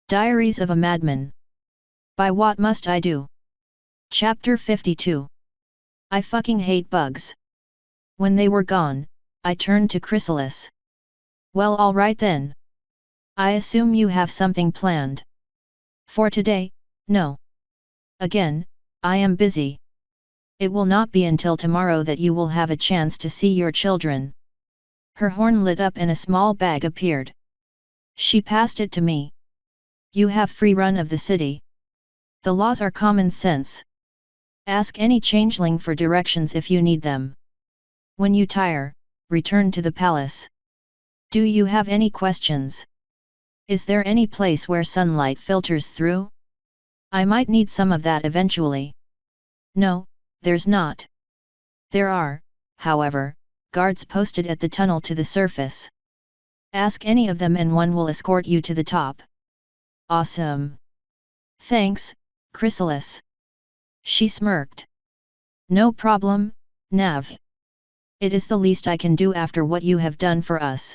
Diaries of a Madman. By What Must I Do? Chapter 52. I fucking hate bugs. When they were gone, I turned to Chrysalis. Well, alright then. I assume you have something planned. For today, no. Again, I am busy. It will not be until tomorrow that you will have a chance to see your children. Her horn lit up and a small bag appeared. She passed it to me. You have free run of the city. The laws are common sense. Ask any changeling for directions if you need them. When you tire, return to the palace. Do you have any questions? Is there any place where sunlight filters through? I might need some of that eventually. No, there's not. There are, however, guards posted at the tunnel to the surface. Ask any of them and one will escort you to the top. Awesome. Thanks, Chrysalis. She smirked. No problem, Nav. It is the least I can do after what you have done for us.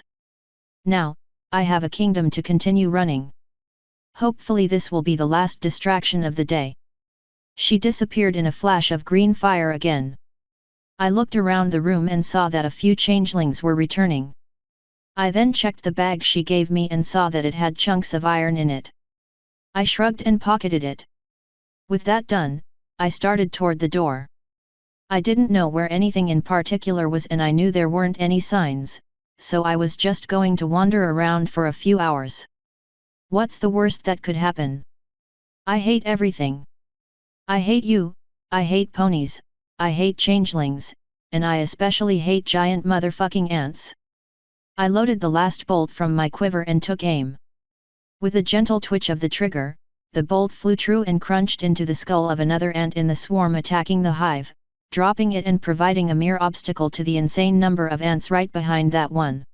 Now, I have a kingdom to continue running. Hopefully this will be the last distraction of the day. She disappeared in a flash of green fire again. I looked around the room and saw that a few changelings were returning. I then checked the bag she gave me and saw that it had chunks of iron in it. I shrugged and pocketed it. With that done, I started toward the door. I didn't know where anything in particular was and I knew there weren't any signs, so I was just going to wander around for a few hours. What's the worst that could happen? I hate everything. I hate you, I hate ponies, I hate changelings, and I especially hate giant motherfucking ants. I loaded the last bolt from my quiver and took aim. With a gentle twitch of the trigger, the bolt flew true and crunched into the skull of another ant in the swarm attacking the hive, dropping it and providing a mere obstacle to the insane number of ants right behind that one.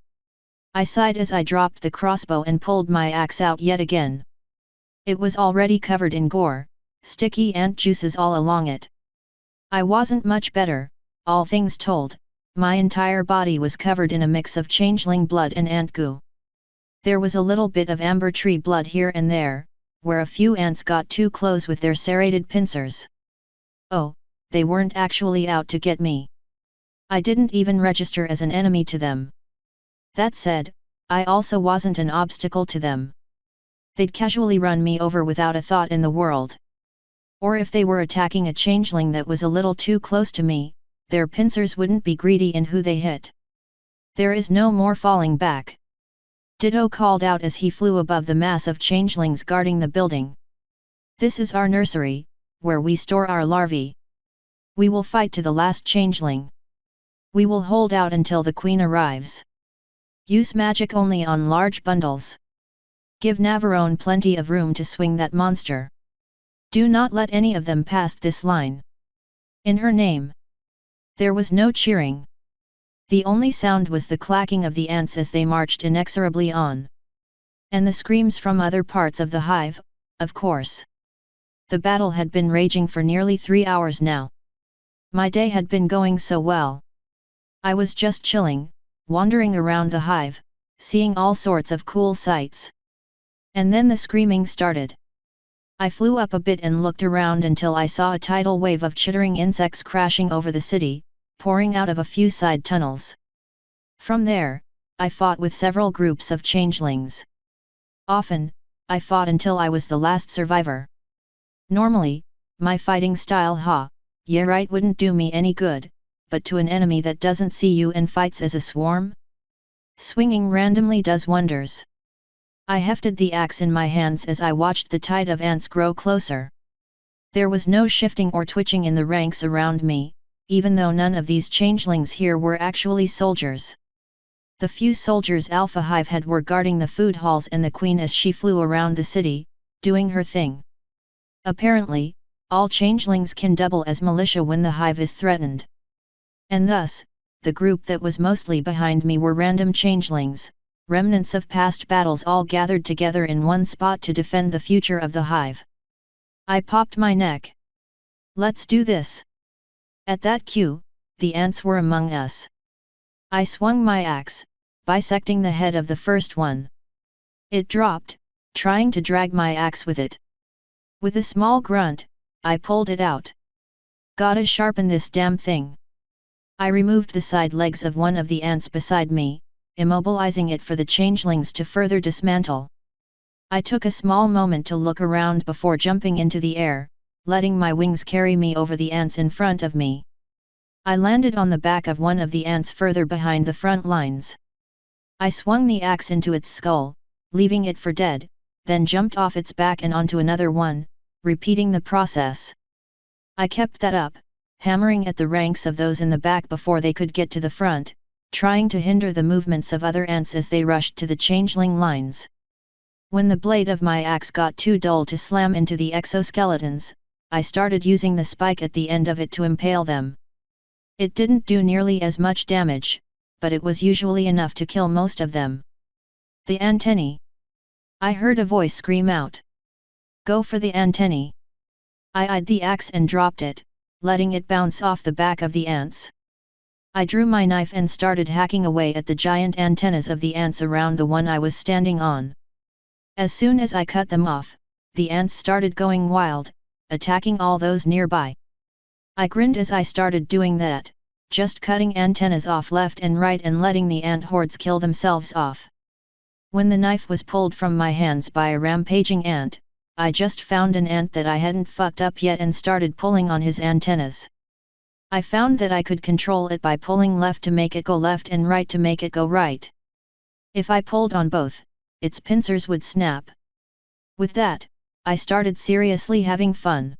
I sighed as I dropped the crossbow and pulled my axe out yet again. It was already covered in gore, sticky ant juices all along it. I wasn't much better, all things told. My entire body was covered in a mix of changeling blood and ant goo. There was a little bit of amber tree blood here and there, where a few ants got too close with their serrated pincers. Oh, they weren't actually out to get me. I didn't even register as an enemy to them. That said, I also wasn't an obstacle to them. They'd casually run me over without a thought in the world. Or if they were attacking a changeling that was a little too close to me, their pincers wouldn't be greedy in who they hit. There is no more falling back. Ditto called out as he flew above the mass of changelings guarding the building. This is our nursery, where we store our larvae. We will fight to the last changeling. We will hold out until the queen arrives. Use magic only on large bundles. Give Navarone plenty of room to swing that monster. Do not let any of them pass this line. In her name. There was no cheering. The only sound was the clacking of the ants as they marched inexorably on. And the screams from other parts of the hive, of course. The battle had been raging for nearly 3 hours now. My day had been going so well. I was just chilling, wandering around the hive, seeing all sorts of cool sights. And then the screaming started. I flew up a bit and looked around until I saw a tidal wave of chittering insects crashing over the city, pouring out of a few side tunnels. From there, I fought with several groups of changelings. Often, I fought until I was the last survivor. Normally, my fighting style yeah right wouldn't do me any good, but to an enemy that doesn't see you and fights as a swarm? Swinging randomly does wonders. I hefted the axe in my hands as I watched the tide of ants grow closer. There was no shifting or twitching in the ranks around me, even though none of these changelings here were actually soldiers. The few soldiers Alpha Hive had were guarding the food halls and the queen as she flew around the city, doing her thing. Apparently, all changelings can double as militia when the hive is threatened. And thus, the group that was mostly behind me were random changelings, remnants of past battles all gathered together in one spot to defend the future of the hive. I popped my neck. Let's do this. At that cue, the ants were among us. I swung my axe, bisecting the head of the first one. It dropped, trying to drag my axe with it. With a small grunt, I pulled it out. Gotta sharpen this damn thing. I removed the side legs of one of the ants beside me, immobilizing it for the changelings to further dismantle. I took a small moment to look around before jumping into the air, letting my wings carry me over the ants in front of me. I landed on the back of one of the ants further behind the front lines. I swung the axe into its skull, leaving it for dead, then jumped off its back and onto another one, repeating the process. I kept that up, hammering at the ranks of those in the back before they could get to the front, trying to hinder the movements of other ants as they rushed to the changeling lines. When the blade of my axe got too dull to slam into the exoskeletons, I started using the spike at the end of it to impale them. It didn't do nearly as much damage, but it was usually enough to kill most of them. The antennae! I heard a voice scream out. Go for the antennae! I eyed the axe and dropped it, letting it bounce off the back of the ants. I drew my knife and started hacking away at the giant antennas of the ants around the one I was standing on. As soon as I cut them off, the ants started going wild, attacking all those nearby. I grinned as I started doing that, just cutting antennas off left and right and letting the ant hordes kill themselves off. When the knife was pulled from my hands by a rampaging ant, I just found an ant that I hadn't fucked up yet and started pulling on his antennas. I found that I could control it by pulling left to make it go left and right to make it go right. If I pulled on both, its pincers would snap. With that, I started seriously having fun.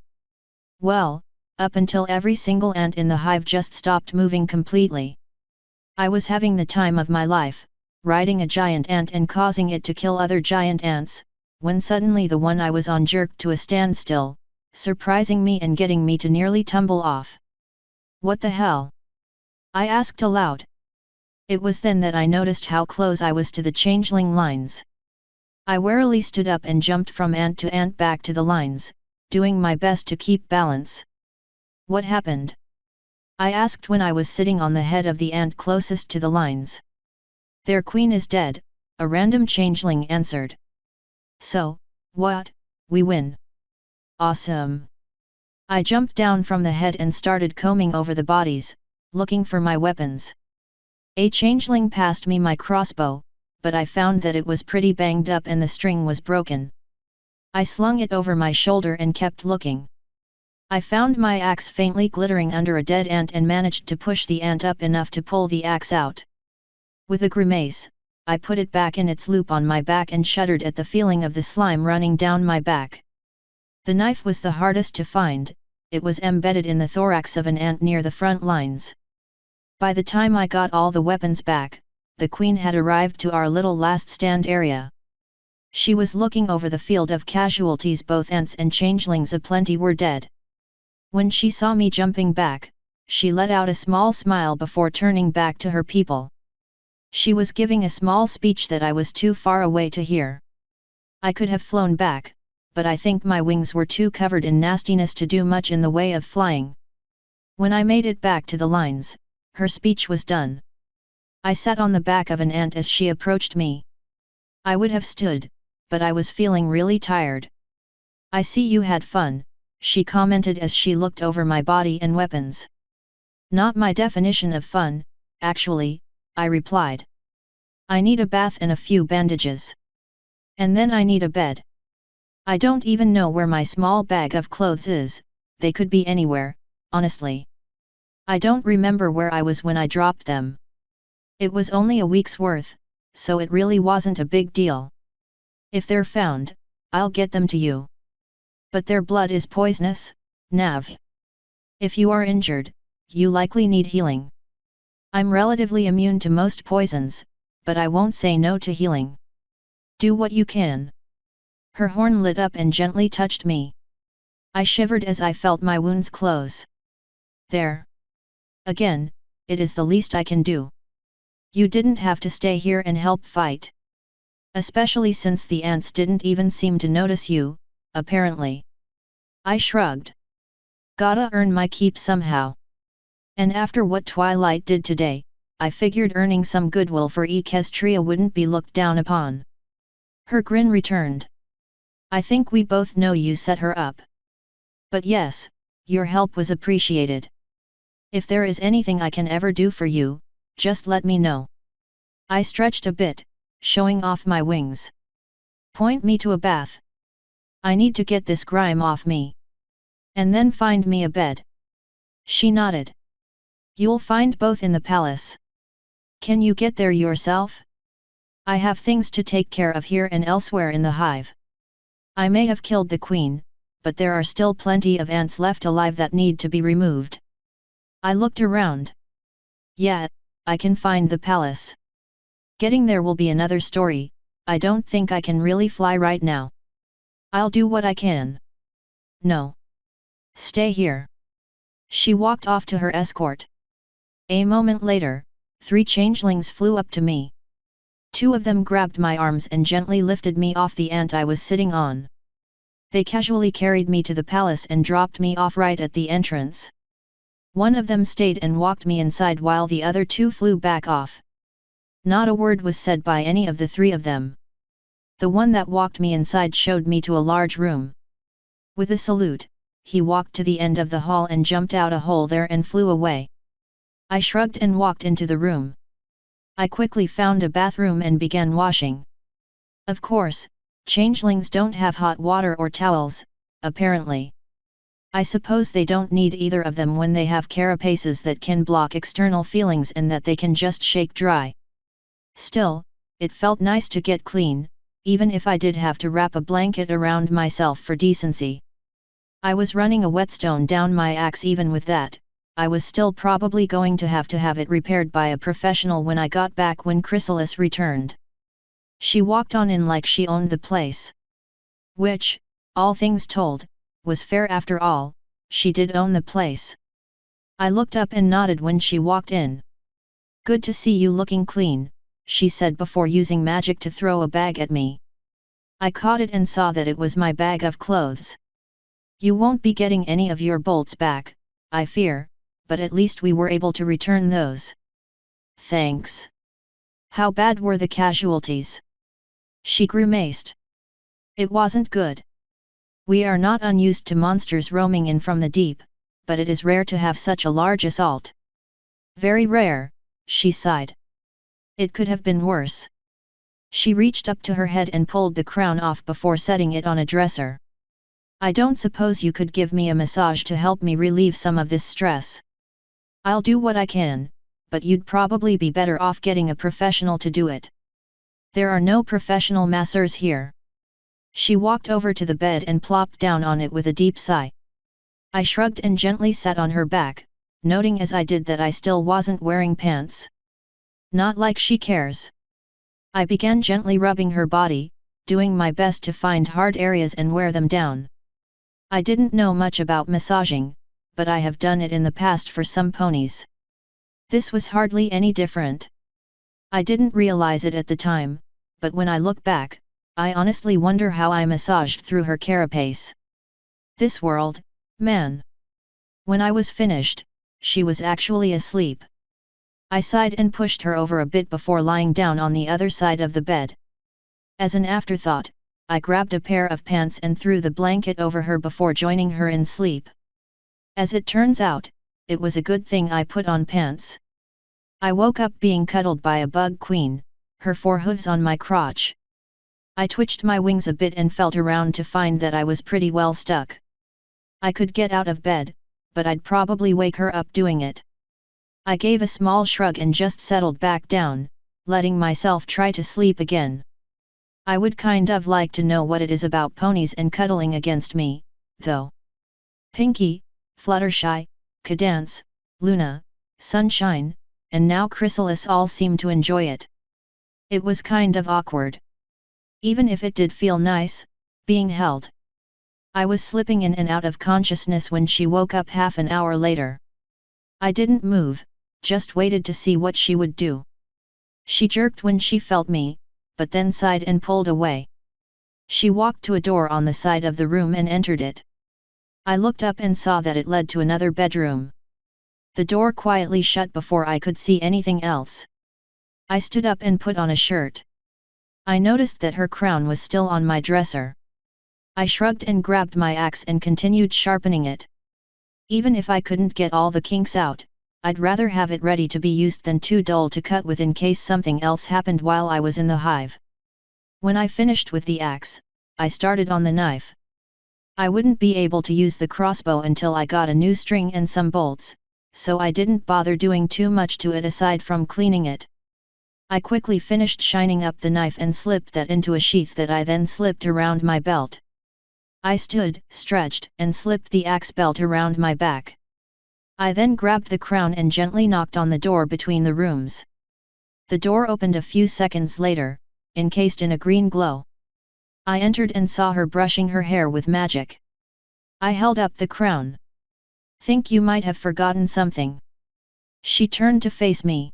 Well, up until every single ant in the hive just stopped moving completely. I was having the time of my life, riding a giant ant and causing it to kill other giant ants, when suddenly the one I was on jerked to a standstill, surprising me and getting me to nearly tumble off. What the hell? I asked aloud. It was then that I noticed how close I was to the changeling lines. I warily stood up and jumped from ant to ant back to the lines, doing my best to keep balance. What happened? I asked when I was sitting on the head of the ant closest to the lines. Their queen is dead, a random changeling answered. So, what, we win. Awesome. I jumped down from the head and started combing over the bodies, looking for my weapons. A changeling passed me my crossbow, but I found that it was pretty banged up and the string was broken. I slung it over my shoulder and kept looking. I found my axe faintly glittering under a dead ant and managed to push the ant up enough to pull the axe out. With a grimace, I put it back in its loop on my back and shuddered at the feeling of the slime running down my back. The knife was the hardest to find, it was embedded in the thorax of an ant near the front lines. By the time I got all the weapons back, the queen had arrived to our little last stand area. She was looking over the field of casualties. Both ants and changelings aplenty were dead. When she saw me jumping back, she let out a small smile before turning back to her people. She was giving a small speech that I was too far away to hear. I could have flown back, but I think my wings were too covered in nastiness to do much in the way of flying. When I made it back to the lines, her speech was done. I sat on the back of an ant as she approached me. I would have stood, but I was feeling really tired. I see you had fun, she commented as she looked over my body and weapons. Not my definition of fun, actually, I replied. I need a bath and a few bandages. And then I need a bed. I don't even know where my small bag of clothes is, they could be anywhere, honestly. I don't remember where I was when I dropped them. It was only a week's worth, so it really wasn't a big deal. If they're found, I'll get them to you. But their blood is poisonous, Nav. If you are injured, you likely need healing. I'm relatively immune to most poisons, but I won't say no to healing. Do what you can. Her horn lit up and gently touched me. I shivered as I felt my wounds close. There. Again, it is the least I can do. You didn't have to stay here and help fight. Especially since the ants didn't even seem to notice you, apparently. I shrugged. Gotta earn my keep somehow. And after what Twilight did today, I figured earning some goodwill for Equestria wouldn't be looked down upon. Her grin returned. I think we both know you set her up. But yes, your help was appreciated. If there is anything I can ever do for you, just let me know. I stretched a bit, showing off my wings. Point me to a bath. I need to get this grime off me. And then find me a bed. She nodded. You'll find both in the palace. Can you get there yourself? I have things to take care of here and elsewhere in the hive. I may have killed the queen, but there are still plenty of ants left alive that need to be removed. I looked around. Yeah, I can find the palace. Getting there will be another story. I don't think I can really fly right now. I'll do what I can. No. Stay here. She walked off to her escort. A moment later, 3 changelings flew up to me. 2 of them grabbed my arms and gently lifted me off the ant I was sitting on. They casually carried me to the palace and dropped me off right at the entrance. One of them stayed and walked me inside while the other 2 flew back off. Not a word was said by any of the 3 of them. The one that walked me inside showed me to a large room. With a salute, he walked to the end of the hall and jumped out a hole there and flew away. I shrugged and walked into the room. I quickly found a bathroom and began washing. Of course, changelings don't have hot water or towels, apparently. I suppose they don't need either of them when they have carapaces that can block external feelings and that they can just shake dry. Still, it felt nice to get clean, even if I did have to wrap a blanket around myself for decency. I was running a whetstone down my axe. Even with that, I was still probably going to have it repaired by a professional when I got back when Chrysalis returned. She walked on in like she owned the place. Which, all things told, was fair after all, she did own the place. I looked up and nodded when she walked in. Good to see you looking clean, she said before using magic to throw a bag at me. I caught it and saw that it was my bag of clothes. You won't be getting any of your bolts back, I fear, but at least we were able to return those. Thanks. How bad were the casualties? She grimaced. It wasn't good. We are not unused to monsters roaming in from the deep, but it is rare to have such a large assault. Very rare, she sighed. It could have been worse. She reached up to her head and pulled the crown off before setting it on a dresser. I don't suppose you could give me a massage to help me relieve some of this stress. I'll do what I can, but you'd probably be better off getting a professional to do it. There are no professional masseurs here. She walked over to the bed and plopped down on it with a deep sigh. I shrugged and gently sat on her back, noting as I did that I still wasn't wearing pants. Not like she cares. I began gently rubbing her body, doing my best to find hard areas and wear them down. I didn't know much about massaging, but I have done it in the past for some ponies. This was hardly any different. I didn't realize it at the time, but when I look back, I honestly wonder how I massaged through her carapace. This world, man. When I was finished, she was actually asleep. I sighed and pushed her over a bit before lying down on the other side of the bed. As an afterthought, I grabbed a pair of pants and threw the blanket over her before joining her in sleep. As it turns out, it was a good thing I put on pants. I woke up being cuddled by a bug queen, her 4 hooves on my crotch. I twitched my wings a bit and felt around to find that I was pretty well stuck. I could get out of bed, but I'd probably wake her up doing it. I gave a small shrug and just settled back down, letting myself try to sleep again. I would kind of like to know what it is about ponies and cuddling against me, though. Pinky, Fluttershy, Cadance, Luna, Sunshine, and now Chrysalis all seemed to enjoy it. It was kind of awkward. Even if it did feel nice, being held. I was slipping in and out of consciousness when she woke up half an hour later. I didn't move, just waited to see what she would do. She jerked when she felt me, but then sighed and pulled away. She walked to a door on the side of the room and entered it. I looked up and saw that it led to another bedroom. The door quietly shut before I could see anything else. I stood up and put on a shirt. I noticed that her crown was still on my dresser. I shrugged and grabbed my axe and continued sharpening it. Even if I couldn't get all the kinks out, I'd rather have it ready to be used than too dull to cut with in case something else happened while I was in the hive. When I finished with the axe, I started on the knife. I wouldn't be able to use the crossbow until I got a new string and some bolts, so I didn't bother doing too much to it aside from cleaning it. I quickly finished shining up the knife and slipped that into a sheath that I then slipped around my belt. I stood, stretched, and slipped the axe belt around my back. I then grabbed the crown and gently knocked on the door between the rooms. The door opened a few seconds later, encased in a green glow. I entered and saw her brushing her hair with magic. I held up the crown. "Think you might have forgotten something." She turned to face me.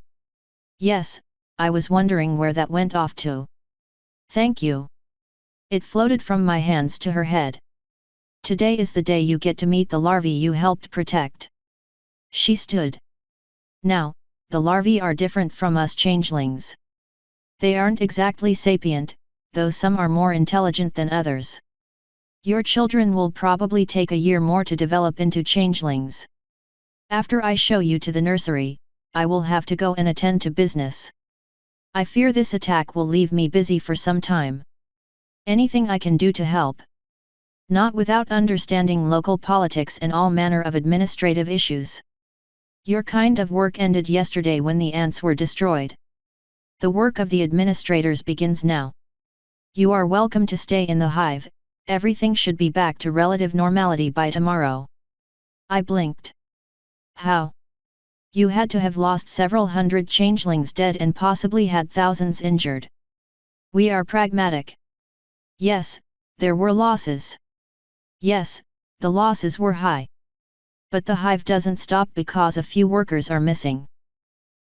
"Yes, I was wondering where that went off to." "Thank you." It floated from my hands to her head. "Today is the day you get to meet the larvae you helped protect." She stood. "Now, the larvae are different from us changelings. They aren't exactly sapient, though some are more intelligent than others. Your children will probably take a year more to develop into changelings. After I show you to the nursery, I will have to go and attend to business. I fear this attack will leave me busy for some time. Anything I can do to help?" "Not without understanding local politics and all manner of administrative issues. Your kind of work ended yesterday when the ants were destroyed. The work of the administrators begins now. You are welcome to stay in the hive, everything should be back to relative normality by tomorrow." I blinked. "How? You had to have lost several hundred changelings dead and possibly had thousands injured." "We are pragmatic." "Yes, there were losses." "Yes, the losses were high. But the hive doesn't stop because a few workers are missing.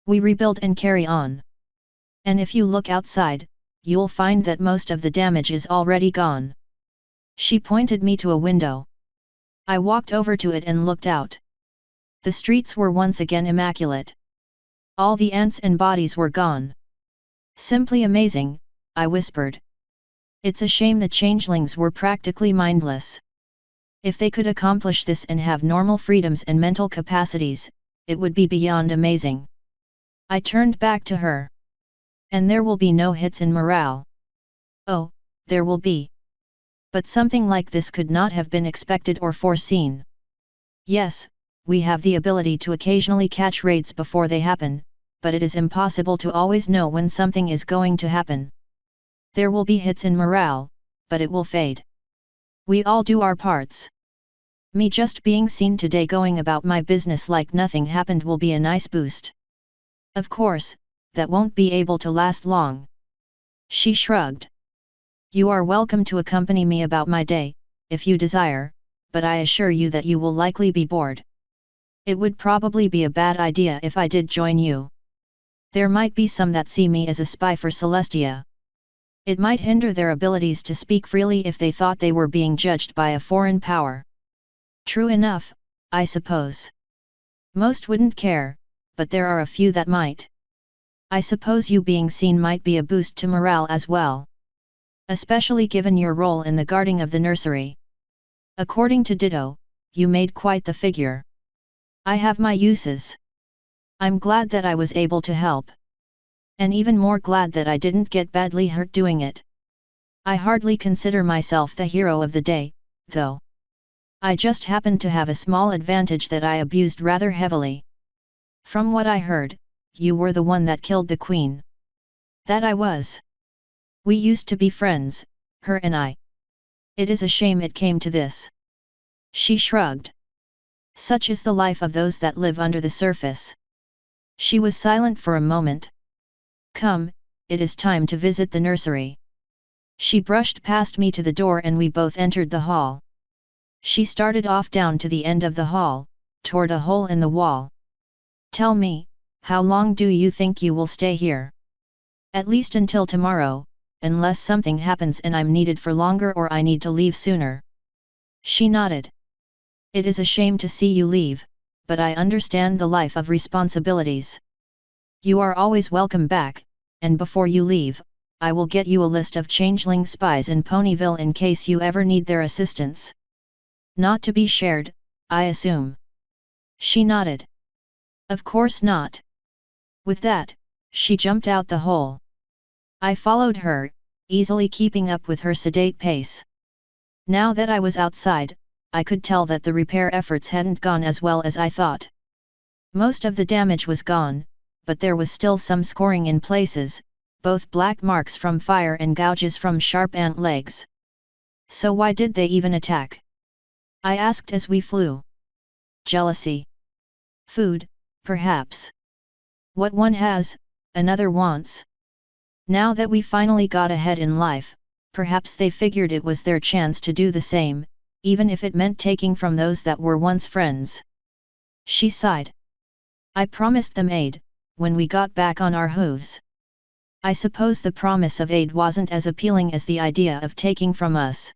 We rebuild and carry on. And if you look outside, you'll find that most of the damage is already gone." She pointed me to a window. I walked over to it and looked out. The streets were once again immaculate. All the ants and bodies were gone. "Simply amazing," I whispered. "It's a shame the changelings were practically mindless. If they could accomplish this and have normal freedoms and mental capacities, it would be beyond amazing." I turned back to her. "And there will be no hits in morale." "Oh, there will be. But something like this could not have been expected or foreseen." "Yes, we have the ability to occasionally catch raids before they happen, but it is impossible to always know when something is going to happen. There will be hits in morale, but it will fade. We all do our parts. Me just being seen today going about my business like nothing happened will be a nice boost. Of course, that won't be able to last long." She shrugged. "You are welcome to accompany me about my day, if you desire, but I assure you that you will likely be bored. It would probably be a bad idea if I did join you. There might be some that see me as a spy for Celestia. It might hinder their abilities to speak freely if they thought they were being judged by a foreign power." "True enough, I suppose. Most wouldn't care, but there are a few that might. I suppose you being seen might be a boost to morale as well. Especially given your role in the guarding of the nursery. According to Ditto, you made quite the figure." "I have my uses. I'm glad that I was able to help. And even more glad that I didn't get badly hurt doing it. I hardly consider myself the hero of the day, though. I just happened to have a small advantage that I abused rather heavily. From what I heard, you were the one that killed the queen." "That I was. We used to be friends, her and I. It is a shame it came to this." She shrugged. "Such is the life of those that live under the surface." She was silent for a moment. "Come, it is time to visit the nursery." She brushed past me to the door and we both entered the hall. She started off down to the end of the hall, toward a hole in the wall. "Tell me, how long do you think you will stay here?" "At least until tomorrow, unless something happens and I'm needed for longer or I need to leave sooner." She nodded. "It is a shame to see you leave, but I understand the life of responsibilities. You are always welcome back, and before you leave, I will get you a list of changeling spies in Ponyville in case you ever need their assistance. Not to be shared, I assume. She nodded. Of course not. With that, she jumped out the hole. I followed her, easily keeping up with her sedate pace. Now that I was outside, I could tell that the repair efforts hadn't gone as well as I thought. Most of the damage was gone, but there was still some scoring in places, both black marks from fire and gouges from sharp ant legs. So why did they even attack? I asked as we flew. Jealousy. Food, perhaps. What one has, another wants. Now that we finally got ahead in life, perhaps they figured it was their chance to do the same, even if it meant taking from those that were once friends. She sighed. I promised them aid, when we got back on our hooves. I suppose the promise of aid wasn't as appealing as the idea of taking from us.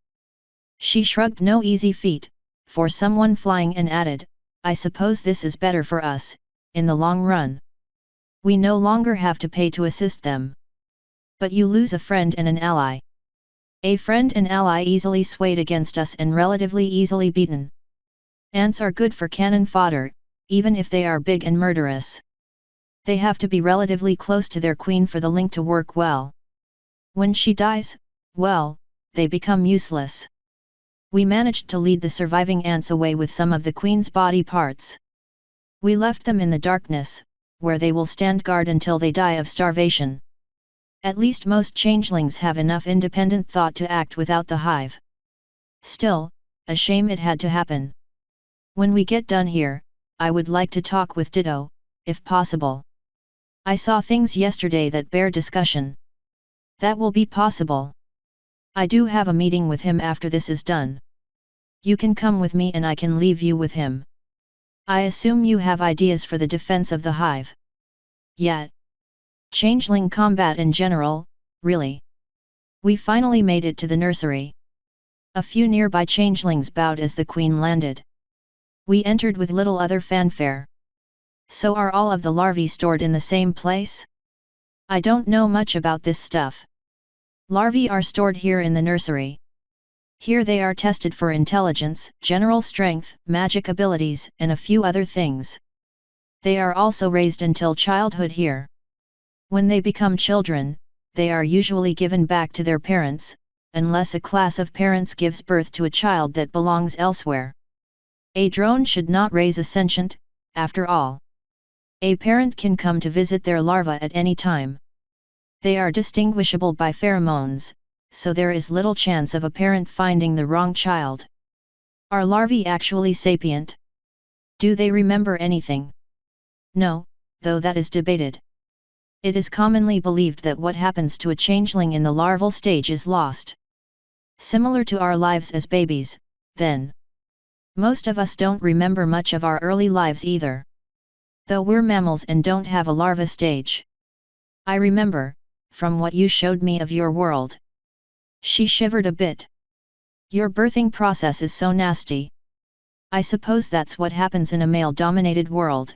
She shrugged. No easy feat, for someone flying, and added, I suppose this is better for us, in the long run. We no longer have to pay to assist them. But you lose a friend and an ally. A friend and ally easily swayed against us and relatively easily beaten. Ants are good for cannon fodder, even if they are big and murderous. They have to be relatively close to their queen for the link to work well. When she dies, well, they become useless. We managed to lead the surviving ants away with some of the queen's body parts. We left them in the darkness, where they will stand guard until they die of starvation. At least most changelings have enough independent thought to act without the hive. Still, a shame it had to happen. When we get done here, I would like to talk with Ditto, if possible. I saw things yesterday that bear discussion. That will be possible. I do have a meeting with him after this is done. You can come with me and I can leave you with him. I assume you have ideas for the defense of the hive. Yeah. Changeling combat in general, really. We finally made it to the nursery. A few nearby changelings bowed as the queen landed. We entered with little other fanfare. So are all of the larvae stored in the same place? I don't know much about this stuff. Larvae are stored here in the nursery. Here they are tested for intelligence, general strength, magic abilities, and a few other things. They are also raised until childhood here. When they become children, they are usually given back to their parents, unless a class of parents gives birth to a child that belongs elsewhere. A drone should not raise a sentient, after all. A parent can come to visit their larva at any time. They are distinguishable by pheromones, so there is little chance of a parent finding the wrong child. Are larvae actually sapient? Do they remember anything? No, though that is debated. It is commonly believed that what happens to a changeling in the larval stage is lost. Similar to our lives as babies, then. Most of us don't remember much of our early lives either. Though we're mammals and don't have a larva stage. I remember, from what you showed me of your world. She shivered a bit. Your birthing process is so nasty. I suppose that's what happens in a male-dominated world.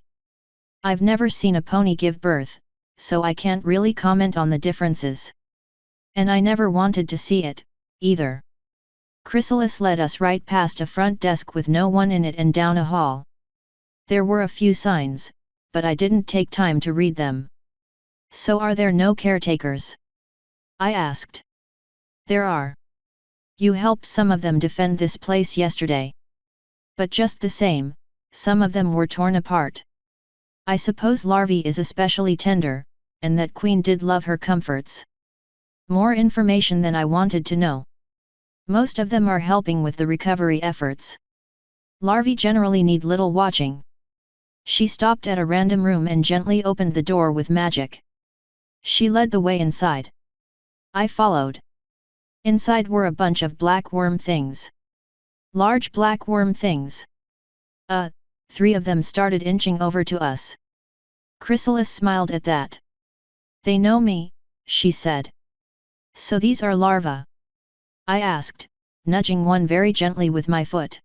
I've never seen a pony give birth, so I can't really comment on the differences. And I never wanted to see it, either. Chrysalis led us right past a front desk with no one in it and down a hall. There were a few signs, but I didn't take time to read them. So are there no caretakers? I asked. There are. You helped some of them defend this place yesterday. But just the same, some of them were torn apart. I suppose larvae is especially tender, and that queen did love her comforts. More information than I wanted to know. Most of them are helping with the recovery efforts. Larvae generally need little watching. She stopped at a random room and gently opened the door with magic. She led the way inside. I followed. Inside were a bunch of black worm things. Large black worm things. 3 of them started inching over to us. Chrysalis smiled at that. They know me, she said. So these are larvae? I asked, nudging one very gently with my foot.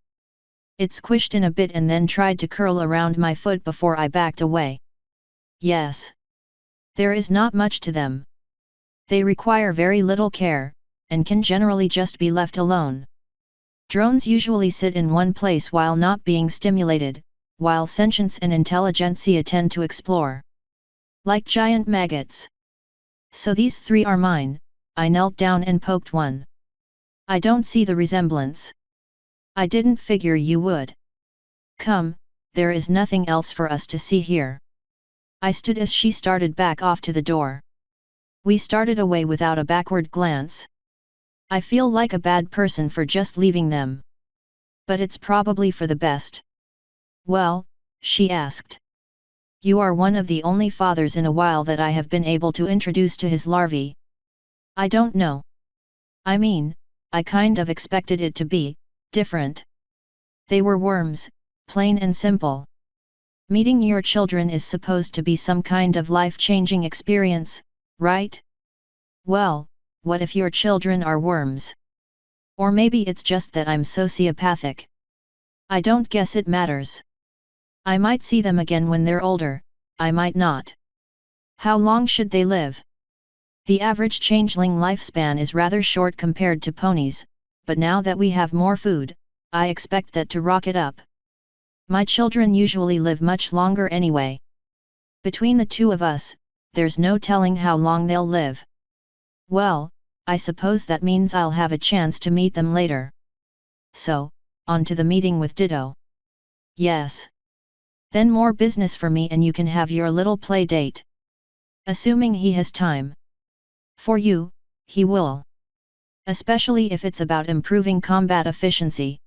It squished in a bit and then tried to curl around my foot before I backed away. Yes. There is not much to them. They require very little care, and can generally just be left alone. Drones usually sit in one place while not being stimulated, while sentience and intelligentsia tend to explore. Like giant maggots. So these three are mine. I knelt down and poked one. I don't see the resemblance. I didn't figure you would. Come, there is nothing else for us to see here. I stood as she started back off to the door. We started away without a backward glance. I feel like a bad person for just leaving them. But it's probably for the best. Well, she asked. You are one of the only fathers in a while that I have been able to introduce to his larvae. I don't know. I mean, I kind of expected it to be different. They were worms, plain and simple. Meeting your children is supposed to be some kind of life-changing experience, right? Well, what if your children are worms? Or maybe it's just that I'm sociopathic. I don't guess it matters. I might see them again when they're older, I might not. How long should they live? The average changeling lifespan is rather short compared to ponies, but now that we have more food, I expect that to rocket up. My children usually live much longer anyway. Between the two of us, there's no telling how long they'll live. Well, I suppose that means I'll have a chance to meet them later. So, on to the meeting with Ditto. Yes. Then more business for me and you can have your little play date. Assuming he has time. For you, he will. Especially if it's about improving combat efficiency.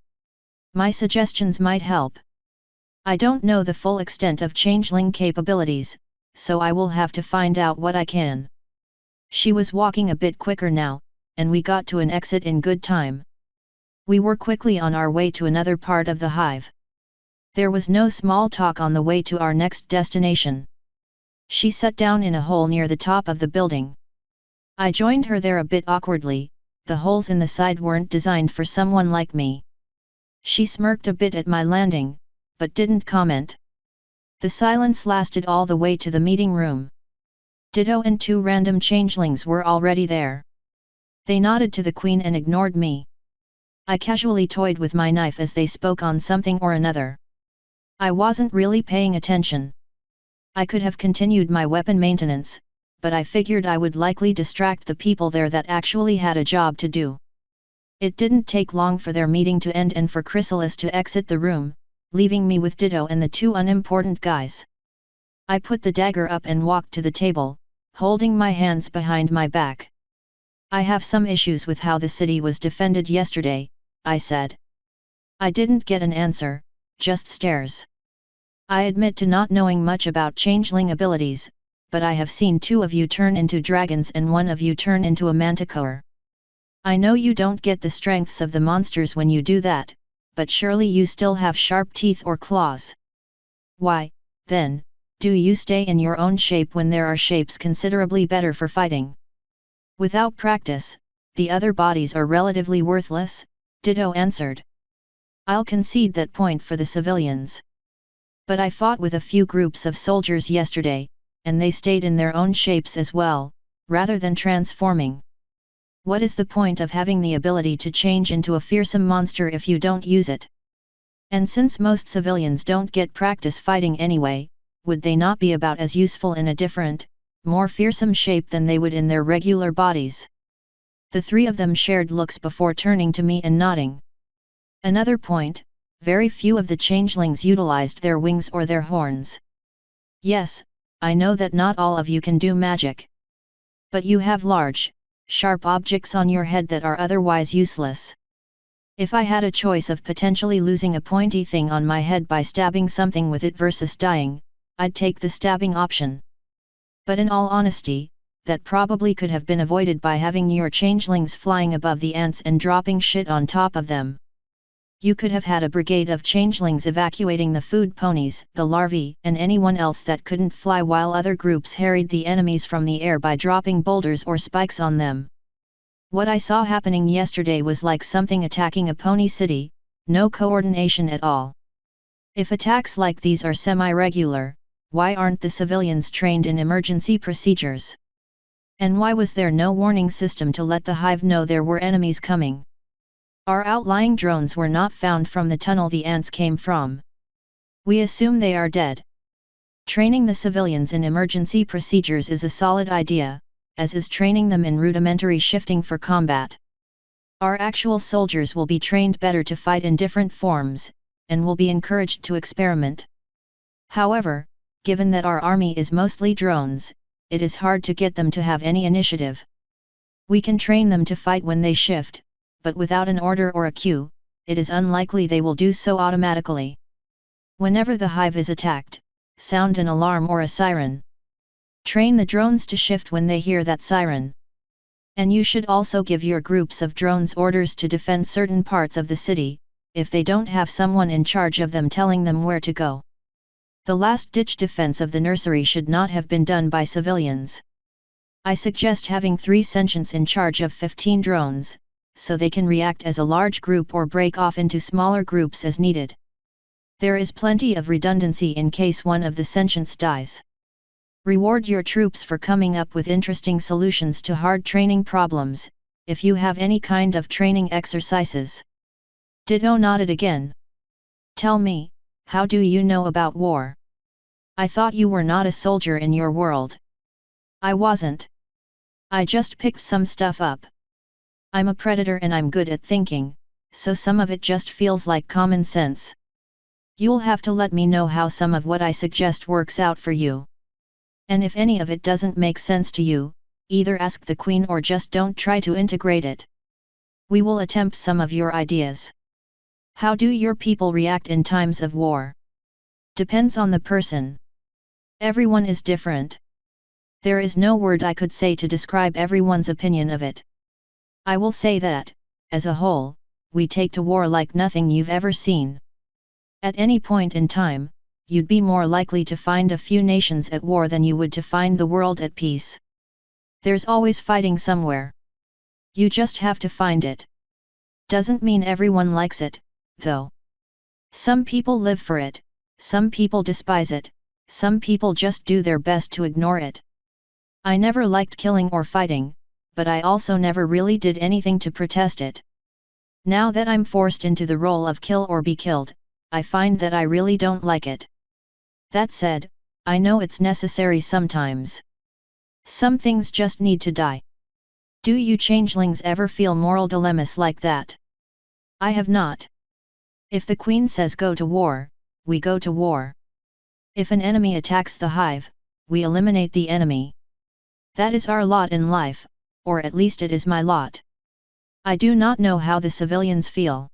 My suggestions might help. I don't know the full extent of changeling capabilities, so I will have to find out what I can. She was walking a bit quicker now, and we got to an exit in good time. We were quickly on our way to another part of the hive. There was no small talk on the way to our next destination. She sat down in a hole near the top of the building. I joined her there a bit awkwardly, the holes in the side weren't designed for someone like me. She smirked a bit at my landing, but didn't comment. The silence lasted all the way to the meeting room. Ditto and two random changelings were already there. They nodded to the queen and ignored me. I casually toyed with my knife as they spoke on something or another. I wasn't really paying attention. I could have continued my weapon maintenance, but I figured I would likely distract the people there that actually had a job to do. It didn't take long for their meeting to end and for Chrysalis to exit the room, leaving me with Ditto and the two unimportant guys. I put the dagger up and walked to the table, holding my hands behind my back. I have some issues with how the city was defended yesterday, I said. I didn't get an answer, just stares. I admit to not knowing much about changeling abilities, but I have seen two of you turn into dragons and one of you turn into a manticore. I know you don't get the strengths of the monsters when you do that, but surely you still have sharp teeth or claws. Why, then, do you stay in your own shape when there are shapes considerably better for fighting? Without practice, the other bodies are relatively worthless, Ditto answered. I'll concede that point for the civilians. But I fought with a few groups of soldiers yesterday, and they stayed in their own shapes as well, rather than transforming. What is the point of having the ability to change into a fearsome monster if you don't use it? And since most civilians don't get practice fighting anyway, would they not be about as useful in a different, more fearsome shape than they would in their regular bodies? The three of them shared looks before turning to me and nodding. Another point, very few of the changelings utilized their wings or their horns. Yes, I know that not all of you can do magic. But you have large, sharp objects on your head that are otherwise useless. If I had a choice of potentially losing a pointy thing on my head by stabbing something with it versus dying, I'd take the stabbing option. But in all honesty, that probably could have been avoided by having your changelings flying above the ants and dropping shit on top of them. You could have had a brigade of changelings evacuating the food ponies, the larvae, and anyone else that couldn't fly while other groups harried the enemies from the air by dropping boulders or spikes on them. What I saw happening yesterday was like something attacking a pony city, no coordination at all. If attacks like these are semi-regular, why aren't the civilians trained in emergency procedures? And why was there no warning system to let the hive know there were enemies coming? Our outlying drones were not found from the tunnel the ants came from. We assume they are dead. Training the civilians in emergency procedures is a solid idea, as is training them in rudimentary shifting for combat. Our actual soldiers will be trained better to fight in different forms, and will be encouraged to experiment. However, given that our army is mostly drones, it is hard to get them to have any initiative. We can train them to fight when they shift, but without an order or a cue, it is unlikely they will do so automatically. Whenever the hive is attacked, sound an alarm or a siren. Train the drones to shift when they hear that siren. And you should also give your groups of drones orders to defend certain parts of the city, if they don't have someone in charge of them telling them where to go. The last-ditch defense of the nursery should not have been done by civilians. I suggest having 3 sentients in charge of 15 drones, so they can react as a large group or break off into smaller groups as needed. There is plenty of redundancy in case one of the sentients dies. Reward your troops for coming up with interesting solutions to hard training problems, if you have any kind of training exercises. Ditto nodded again. Tell me, how do you know about war? I thought you were not a soldier in your world. I wasn't. I just picked some stuff up. I'm a predator and I'm good at thinking, so some of it just feels like common sense. You'll have to let me know how some of what I suggest works out for you. And if any of it doesn't make sense to you, either ask the Queen or just don't try to integrate it. We will attempt some of your ideas. How do your people react in times of war? Depends on the person. Everyone is different. There is no word I could say to describe everyone's opinion of it. I will say that, as a whole, we take to war like nothing you've ever seen. At any point in time, you'd be more likely to find a few nations at war than you would to find the world at peace. There's always fighting somewhere. You just have to find it. Doesn't mean everyone likes it, though. Some people live for it, some people despise it, some people just do their best to ignore it. I never liked killing or fighting, but I also never really did anything to protest it. Now that I'm forced into the role of kill or be killed, I find that I really don't like it. That said, I know it's necessary sometimes. Some things just need to die. Do you changelings ever feel moral dilemmas like that? I have not. If the Queen says go to war, we go to war. If an enemy attacks the hive, we eliminate the enemy. That is our lot in life, or at least it is my lot. I do not know how the civilians feel.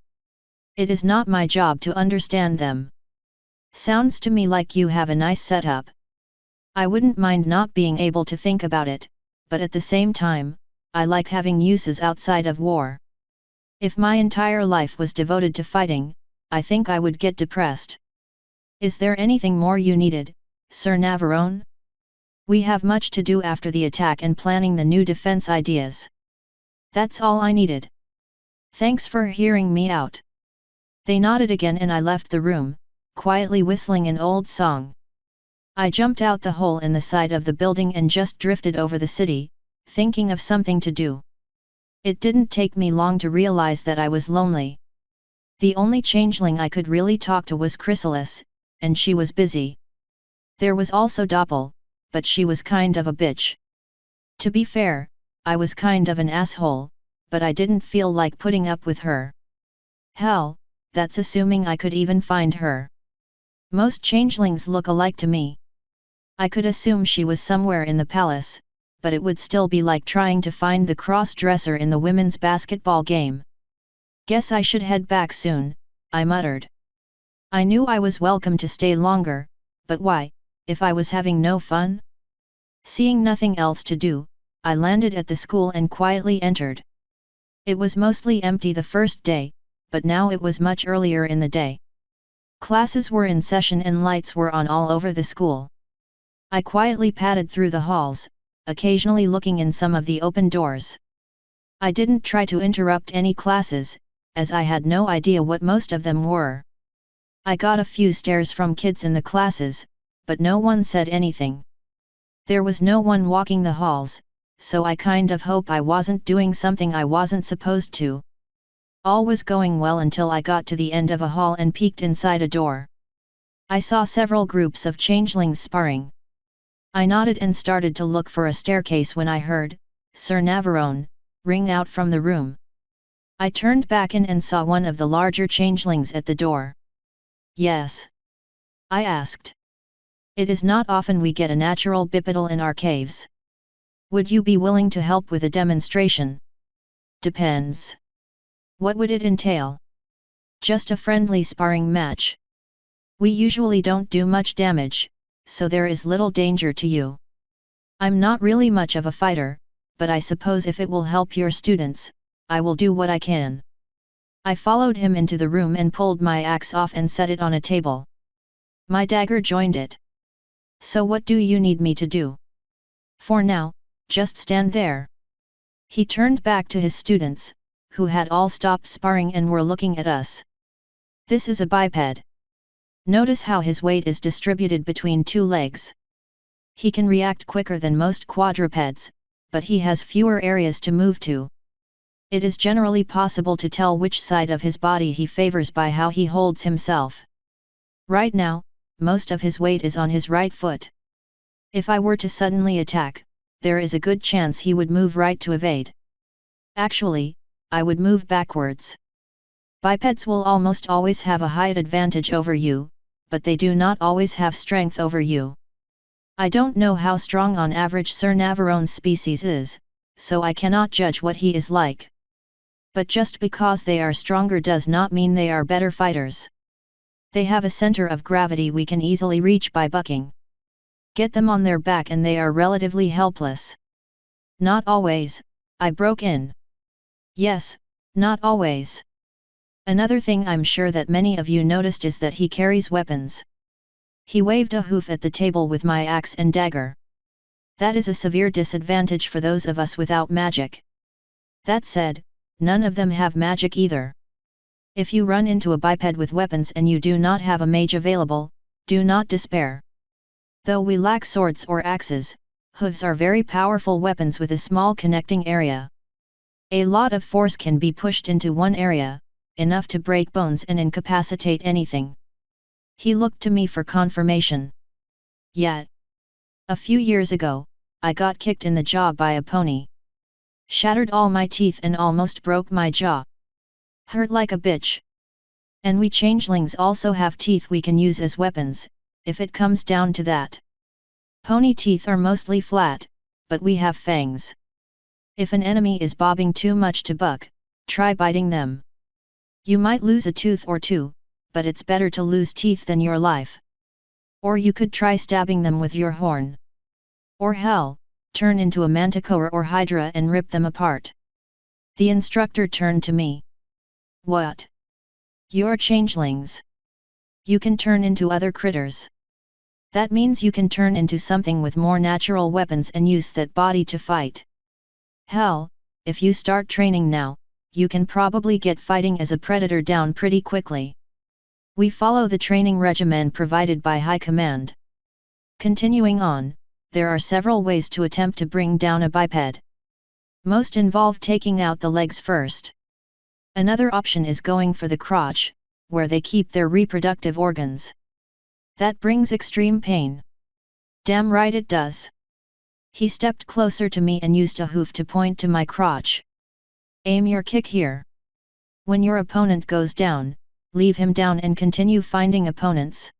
It is not my job to understand them. Sounds to me like you have a nice setup. I wouldn't mind not being able to think about it, but at the same time, I like having uses outside of war. If my entire life was devoted to fighting, I think I would get depressed. Is there anything more you needed, Sir Navarone? We have much to do after the attack and planning the new defense ideas. That's all I needed. Thanks for hearing me out. They nodded again and I left the room, quietly whistling an old song. I jumped out the hole in the side of the building and just drifted over the city, thinking of something to do. It didn't take me long to realize that I was lonely. The only changeling I could really talk to was Chrysalis, and she was busy. There was also Doppel, but she was kind of a bitch. To be fair, I was kind of an asshole, but I didn't feel like putting up with her. Hell, that's assuming I could even find her. Most changelings look alike to me. I could assume she was somewhere in the palace, but it would still be like trying to find the cross-dresser in the women's basketball game. Guess I should head back soon, I muttered. I knew I was welcome to stay longer, but why, if I was having no fun? Seeing nothing else to do, I landed at the school and quietly entered. It was mostly empty the first day, but now it was much earlier in the day. Classes were in session and lights were on all over the school. I quietly padded through the halls, occasionally looking in some of the open doors. I didn't try to interrupt any classes, as I had no idea what most of them were. I got a few stares from kids in the classes, but no one said anything. There was no one walking the halls, so I kind of hope I wasn't doing something I wasn't supposed to. All was going well until I got to the end of a hall and peeked inside a door. I saw several groups of changelings sparring. I nodded and started to look for a staircase when I heard, "Sir Navarone," ring out from the room. I turned back in and saw one of the larger changelings at the door. "Yes?" I asked. "It is not often we get a natural bipedal in our caves. Would you be willing to help with a demonstration?" "Depends. What would it entail?" "Just a friendly sparring match. We usually don't do much damage, so there is little danger to you. I'm not really much of a fighter, but I suppose if it will help your students, I will do what I can." I followed him into the room and pulled my axe off and set it on a table. My dagger joined it. "So what do you need me to do?" "For now, just stand there." He turned back to his students, who had all stopped sparring and were looking at us. "This is a biped. Notice how his weight is distributed between two legs. He can react quicker than most quadrupeds, but he has fewer areas to move to. It is generally possible to tell which side of his body he favors by how he holds himself. Right now, most of his weight is on his right foot. If I were to suddenly attack, there is a good chance he would move right to evade. Actually, I would move backwards. Bipeds will almost always have a height advantage over you, but they do not always have strength over you. I don't know how strong on average Sir Navarone's species is, so I cannot judge what he is like. But just because they are stronger does not mean they are better fighters. They have a center of gravity we can easily reach by bucking. Get them on their back and they are relatively helpless." "Not always," I broke in. "Yes, not always. Another thing I'm sure that many of you noticed is that he carries weapons." He waved a hoof at the table with my axe and dagger. "That is a severe disadvantage for those of us without magic. That said, none of them have magic either. If you run into a biped with weapons and you do not have a mage available, do not despair. Though we lack swords or axes, hooves are very powerful weapons with a small connecting area. A lot of force can be pushed into one area, enough to break bones and incapacitate anything." He looked to me for confirmation. "Yet. A few years ago, I got kicked in the jaw by a pony. Shattered all my teeth and almost broke my jaw. Hurt like a bitch. And we changelings also have teeth we can use as weapons, if it comes down to that. Pony teeth are mostly flat, but we have fangs. If an enemy is bobbing too much to buck, try biting them. You might lose a tooth or two, but it's better to lose teeth than your life. Or you could try stabbing them with your horn. Or hell, turn into a manticore or hydra and rip them apart." The instructor turned to me. "What? You're changelings. You can turn into other critters. That means you can turn into something with more natural weapons and use that body to fight. Hell, if you start training now, you can probably get fighting as a predator down pretty quickly. We follow the training regimen provided by High Command. Continuing on, there are several ways to attempt to bring down a biped. Most involve taking out the legs first. Another option is going for the crotch, where they keep their reproductive organs. That brings extreme pain. Damn right it does." He stepped closer to me and used a hoof to point to my crotch. "Aim your kick here. When your opponent goes down, leave him down and continue finding opponents.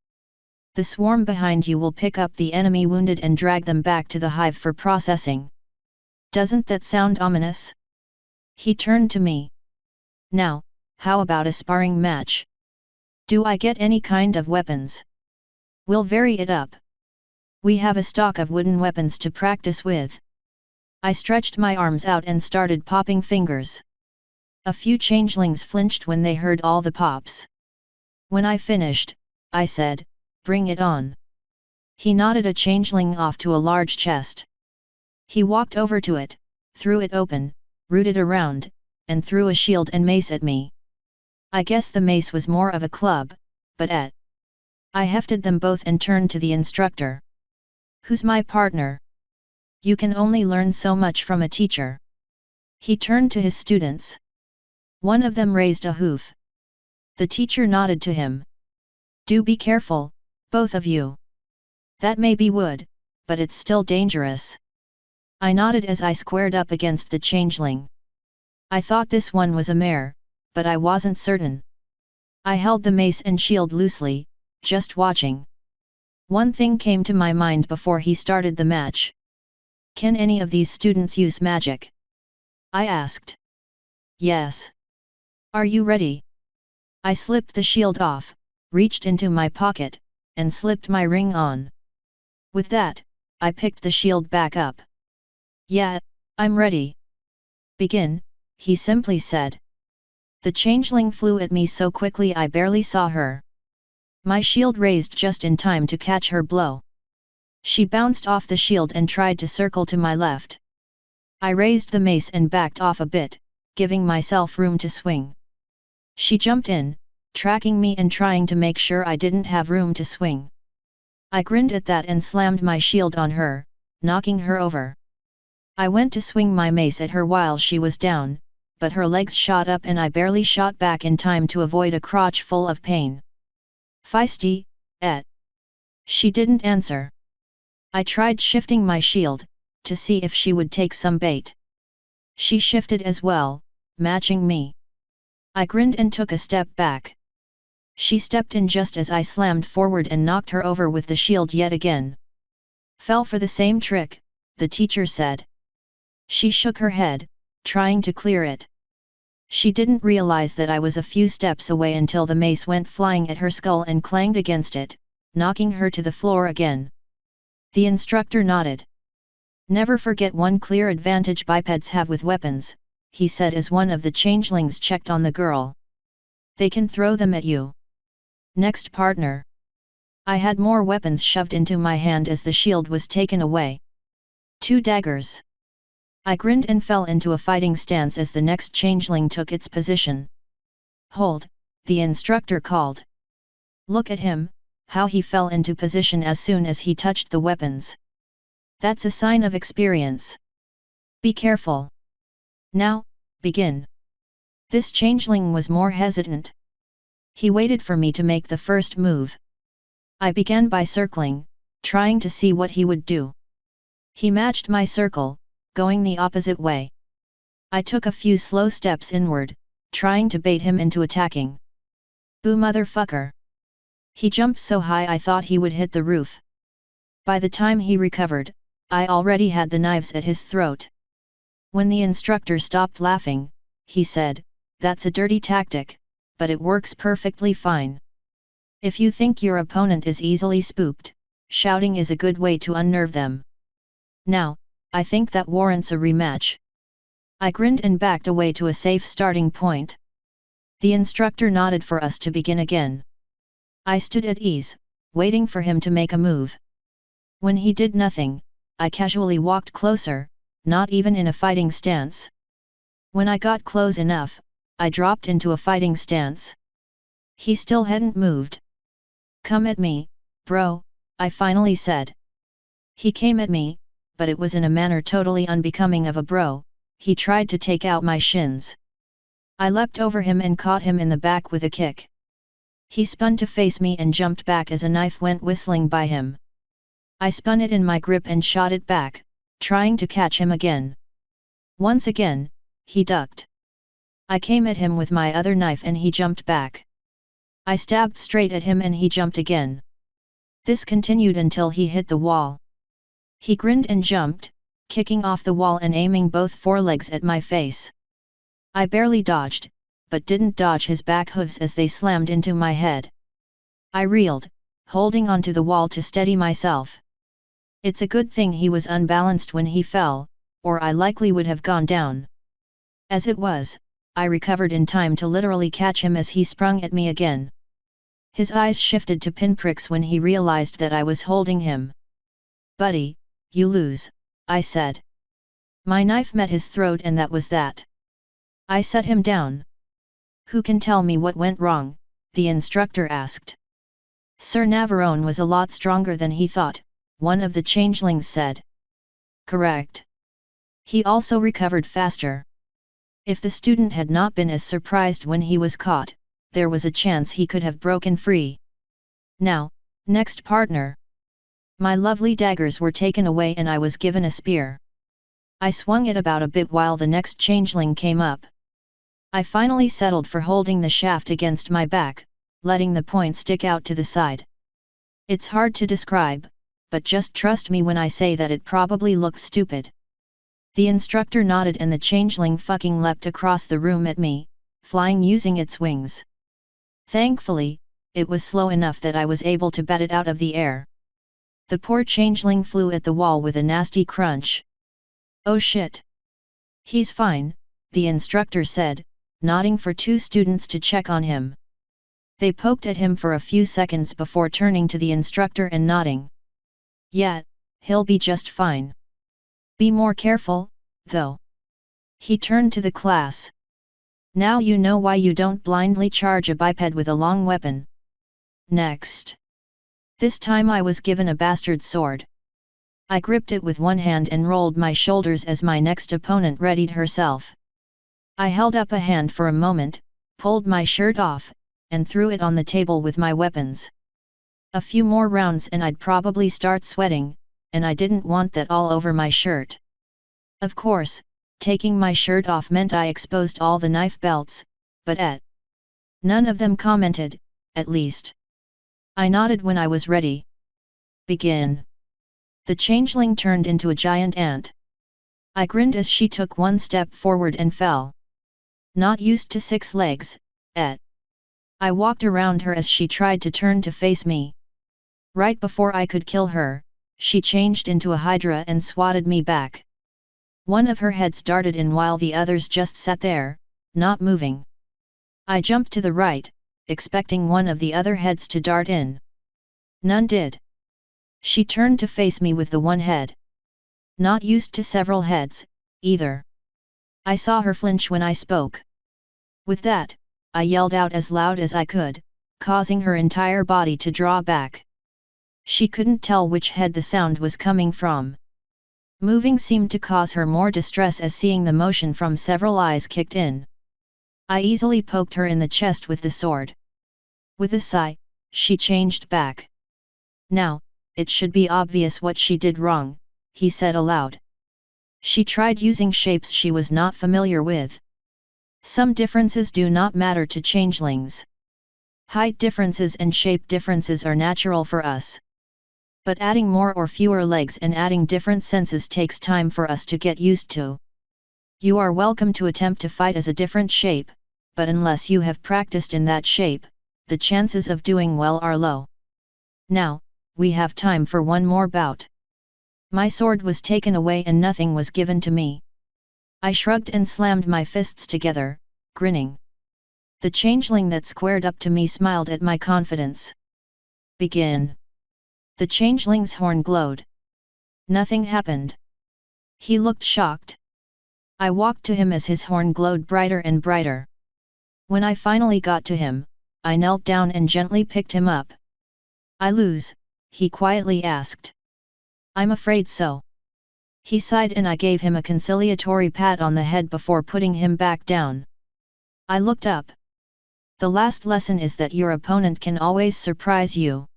The swarm behind you will pick up the enemy wounded and drag them back to the hive for processing. Doesn't that sound ominous?" He turned to me. "Now, how about a sparring match? Do I get any kind of weapons? We'll vary it up. We have a stock of wooden weapons to practice with." I stretched my arms out and started popping fingers. A few changelings flinched when they heard all the pops. When I finished, I said, "Bring it on." He nodded a changeling off to a large chest. He walked over to it, threw it open, rooted around, and threw a shield and mace at me. I guess the mace was more of a club, but I hefted them both and turned to the instructor. "Who's my partner?" You can only learn so much from a teacher. He turned to his students. One of them raised a hoof. The teacher nodded to him. Do be careful, both of you. That may be wood, but it's still dangerous. I nodded as I squared up against the changeling. I thought this one was a mare, but I wasn't certain. I held the mace and shield loosely, just watching. One thing came to my mind before he started the match. Can any of these students use magic? I asked. Yes. Are you ready? I slipped the shield off, reached into my pocket, and slipped my ring on. With that, I picked the shield back up. Yeah, I'm ready. Begin, he simply said. The changeling flew at me so quickly I barely saw her. My shield raised just in time to catch her blow. She bounced off the shield and tried to circle to my left. I raised the mace and backed off a bit, giving myself room to swing. She jumped in, tracking me and trying to make sure I didn't have room to swing. I grinned at that and slammed my shield on her, knocking her over. I went to swing my mace at her while she was down, but her legs shot up and I barely shot back in time to avoid a crotch full of pain. Feisty, eh? She didn't answer. I tried shifting my shield, to see if she would take some bait. She shifted as well, matching me. I grinned and took a step back. She stepped in just as I slammed forward and knocked her over with the shield yet again. Fell for the same trick, the teacher said. She shook her head, trying to clear it. She didn't realize that I was a few steps away until the mace went flying at her skull and clanged against it, knocking her to the floor again. The instructor nodded. Never forget one clear advantage bipeds have with weapons, he said as one of the changelings checked on the girl. They can throw them at you. Next partner. I had more weapons shoved into my hand as the shield was taken away. 2 daggers. I grinned and fell into a fighting stance as the next changeling took its position. Hold, the instructor called. Look at him, how he fell into position as soon as he touched the weapons. That's a sign of experience. Be careful. Now, begin. This changeling was more hesitant. He waited for me to make the first move. I began by circling, trying to see what he would do. He matched my circle, going the opposite way. I took a few slow steps inward, trying to bait him into attacking. Boo motherfucker! He jumped so high I thought he would hit the roof. By the time he recovered, I already had the knives at his throat. When the instructor stopped laughing, he said, "That's a dirty tactic, but it works perfectly fine. If you think your opponent is easily spooked, shouting is a good way to unnerve them. Now, I think that warrants a rematch." I grinned and backed away to a safe starting point. The instructor nodded for us to begin again. I stood at ease, waiting for him to make a move. When he did nothing, I casually walked closer, not even in a fighting stance. When I got close enough, I dropped into a fighting stance. He still hadn't moved. "Come at me, bro," I finally said. He came at me, but it was in a manner totally unbecoming of a bro. He tried to take out my shins. I leapt over him and caught him in the back with a kick. He spun to face me and jumped back as a knife went whistling by him. I spun it in my grip and shot it back, trying to catch him again. Once again, he ducked. I came at him with my other knife and he jumped back. I stabbed straight at him and he jumped again. This continued until he hit the wall. He grinned and jumped, kicking off the wall and aiming both forelegs at my face. I barely dodged, but didn't dodge his back hooves as they slammed into my head. I reeled, holding onto the wall to steady myself. It's a good thing he was unbalanced when he fell, or I likely would have gone down. As it was, I recovered in time to literally catch him as he sprung at me again. His eyes shifted to pinpricks when he realized that I was holding him. "Buddy, you lose," I said. My knife met his throat and that was that. I set him down. "Who can tell me what went wrong?" the instructor asked. "Sir Navarone was a lot stronger than he thought," one of the changelings said. Correct. He also recovered faster. If the student had not been as surprised when he was caught, there was a chance he could have broken free. Now, next partner. My lovely daggers were taken away and I was given a spear. I swung it about a bit while the next changeling came up. I finally settled for holding the shaft against my back, letting the point stick out to the side. It's hard to describe, but just trust me when I say that it probably looked stupid. The instructor nodded and the changeling fucking leapt across the room at me, flying using its wings. Thankfully, it was slow enough that I was able to bat it out of the air. The poor changeling flew at the wall with a nasty crunch. Oh shit! He's fine, the instructor said, nodding for two students to check on him. They poked at him for a few seconds before turning to the instructor and nodding. Yeah, he'll be just fine. Be more careful, though. He turned to the class. Now you know why you don't blindly charge a biped with a long weapon. Next. This time I was given a bastard sword. I gripped it with one hand and rolled my shoulders as my next opponent readied herself. I held up a hand for a moment, pulled my shirt off, and threw it on the table with my weapons. A few more rounds and I'd probably start sweating, and I didn't want that all over my shirt. Of course, taking my shirt off meant I exposed all the knife belts, but none of them commented, at least. I nodded when I was ready. Begin. The changeling turned into a giant ant. I grinned as she took one step forward and fell. Not used to 6 legs, I walked around her as she tried to turn to face me. Right before I could kill her, she changed into a hydra and swatted me back. One of her heads darted in while the others just sat there, not moving. I jumped to the right, expecting one of the other heads to dart in. None did. She turned to face me with the one head. Not used to several heads, either. I saw her flinch when I spoke. With that, I yelled out as loud as I could, causing her entire body to draw back. She couldn't tell which head the sound was coming from. Moving seemed to cause her more distress as seeing the motion from several eyes kicked in. I easily poked her in the chest with the sword. With a sigh, she changed back. Now, it should be obvious what she did wrong, he said aloud. She tried using shapes she was not familiar with. Some differences do not matter to changelings. Height differences and shape differences are natural for us. But adding more or fewer legs and adding different senses takes time for us to get used to. You are welcome to attempt to fight as a different shape, but unless you have practiced in that shape, the chances of doing well are low. Now, we have time for one more bout. My sword was taken away and nothing was given to me. I shrugged and slammed my fists together, grinning. The changeling that squared up to me smiled at my confidence. Begin. The changeling's horn glowed. Nothing happened. He looked shocked. I walked to him as his horn glowed brighter and brighter. When I finally got to him, I knelt down and gently picked him up. I lose? He quietly asked. I'm afraid so. He sighed and I gave him a conciliatory pat on the head before putting him back down. I looked up. The last lesson is that your opponent can always surprise you.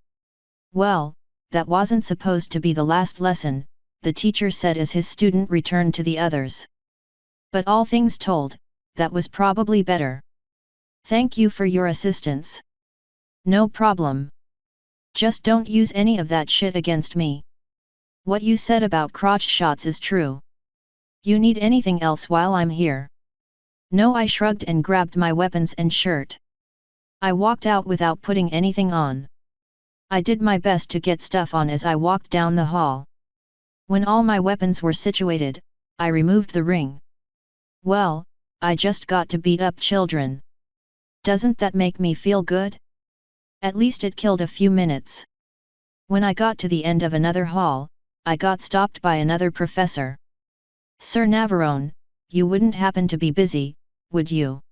Well, that wasn't supposed to be the last lesson, the teacher said as his student returned to the others. But all things told, that was probably better. Thank you for your assistance. No problem. Just don't use any of that shit against me. What you said about crotch shots is true. You need anything else while I'm here? No, I shrugged and grabbed my weapons and shirt. I walked out without putting anything on. I did my best to get stuff on as I walked down the hall. When all my weapons were situated, I removed the ring. Well, I just got to beat up children. Doesn't that make me feel good? At least it killed a few minutes. When I got to the end of another hall, I got stopped by another professor. Sir Navarone, you wouldn't happen to be busy, would you?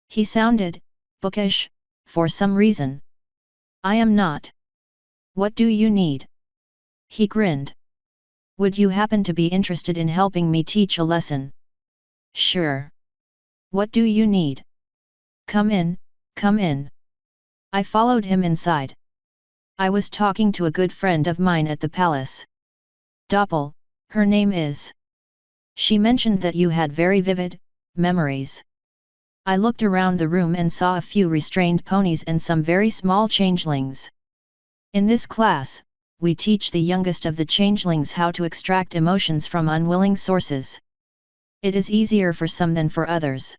He sounded bookish, for some reason. I am not. What do you need? He grinned. Would you happen to be interested in helping me teach a lesson? Sure. What do you need? Come in, come in. I followed him inside. I was talking to a good friend of mine at the palace. Doppel, her name is. She mentioned that you had very vivid memories. I looked around the room and saw a few restrained ponies and some very small changelings. In this class, we teach the youngest of the changelings how to extract emotions from unwilling sources. It is easier for some than for others.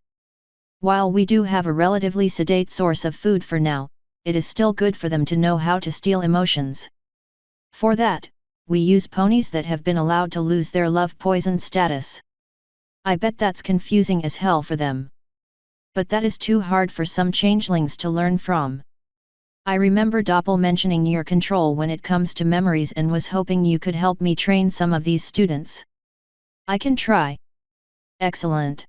While we do have a relatively sedate source of food for now, it is still good for them to know how to steal emotions. For that, we use ponies that have been allowed to lose their love-poisoned status. I bet that's confusing as hell for them. But that is too hard for some changelings to learn from. I remember Doppel mentioning your control when it comes to memories and was hoping you could help me train some of these students. I can try. Excellent.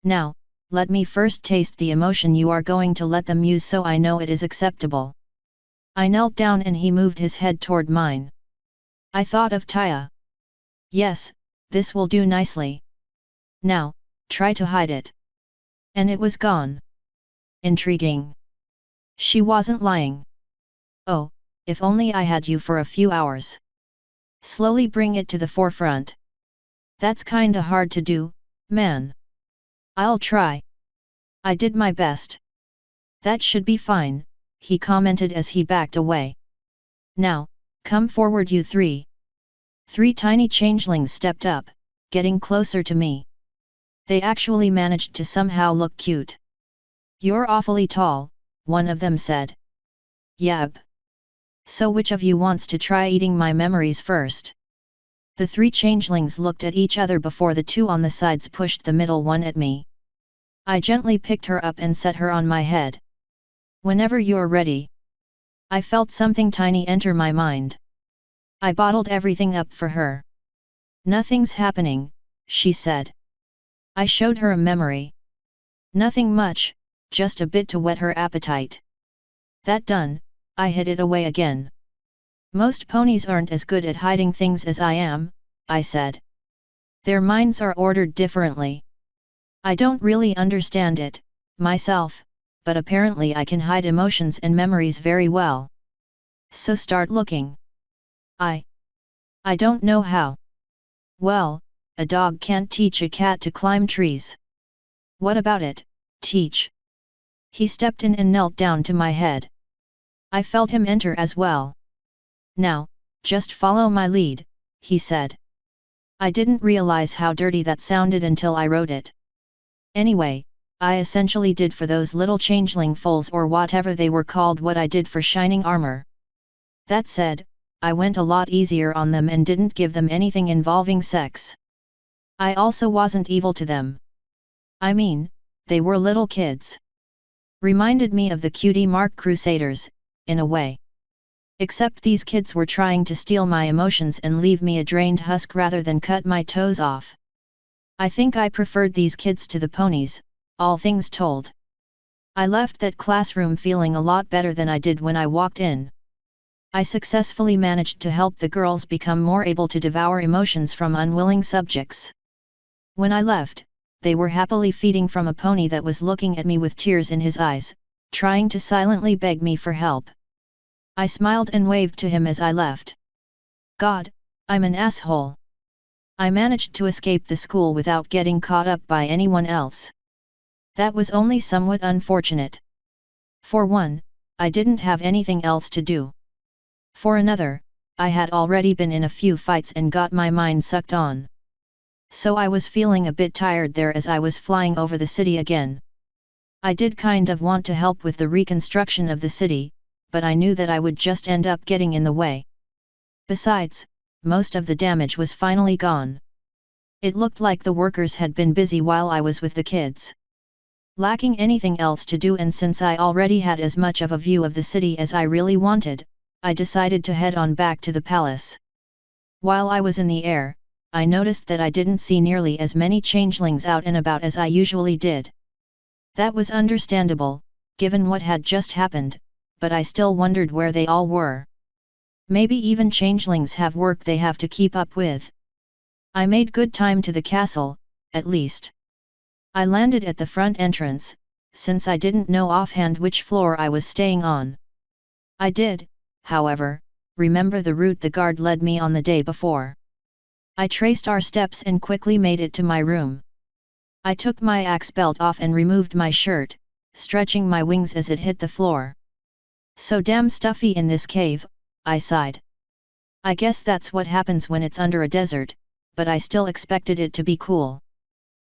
Now, let me first taste the emotion you are going to let them use so I know it is acceptable. I knelt down and he moved his head toward mine. I thought of Taya. Yes, this will do nicely. Now, try to hide it. And it was gone. Intriguing. She wasn't lying. Oh, if only I had you for a few hours. Slowly bring it to the forefront. That's kinda hard to do, man. I'll try. I did my best. That should be fine, he commented as he backed away. Now, come forward you three. 3 tiny changelings stepped up, getting closer to me. They actually managed to somehow look cute. You're awfully tall, one of them said. Yep. So which of you wants to try eating my memories first? The 3 changelings looked at each other before the 2 on the sides pushed the middle one at me. I gently picked her up and set her on my head. Whenever you're ready. I felt something tiny enter my mind. I bottled everything up for her. Nothing's happening, she said. I showed her a memory. Nothing much, just a bit to whet her appetite. That done, I hid it away again. Most ponies aren't as good at hiding things as I am, I said. Their minds are ordered differently. I don't really understand it, myself, but apparently I can hide emotions and memories very well. So start looking. I don't know how. Well, a dog can't teach a cat to climb trees. What about it, teach? He stepped in and knelt down to my head. I felt him enter as well. Now, just follow my lead, he said. I didn't realize how dirty that sounded until I wrote it. Anyway, I essentially did for those little changeling foals or whatever they were called what I did for shining armor. That said, I went a lot easier on them and didn't give them anything involving sex. I also wasn't evil to them. I mean, they were little kids. Reminded me of the cutie mark crusaders, in a way. Except these kids were trying to steal my emotions and leave me a drained husk rather than cut my toes off. I think I preferred these kids to the ponies, all things told. I left that classroom feeling a lot better than I did when I walked in. I successfully managed to help the girls become more able to devour emotions from unwilling subjects. When I left, they were happily feeding from a pony that was looking at me with tears in his eyes, trying to silently beg me for help. I smiled and waved to him as I left. God, I'm an asshole. I managed to escape the school without getting caught up by anyone else. That was only somewhat unfortunate. For one, I didn't have anything else to do. For another, I had already been in a few fights and got my mind sucked on. So I was feeling a bit tired there as I was flying over the city again. I did kind of want to help with the reconstruction of the city, but I knew that I would just end up getting in the way. Besides, most of the damage was finally gone. It looked like the workers had been busy while I was with the kids. Lacking anything else to do and since I already had as much of a view of the city as I really wanted, I decided to head on back to the palace. While I was in the air, I noticed that I didn't see nearly as many changelings out and about as I usually did. That was understandable, given what had just happened, but I still wondered where they all were. Maybe even changelings have work they have to keep up with. I made good time to the castle, at least. I landed at the front entrance, since I didn't know offhand which floor I was staying on. I did, however, remember the route the guard led me on the day before. I traced our steps and quickly made it to my room. I took my axe belt off and removed my shirt, stretching my wings as it hit the floor. So damn stuffy in this cave, I sighed. I guess that's what happens when it's under a desert, but I still expected it to be cool.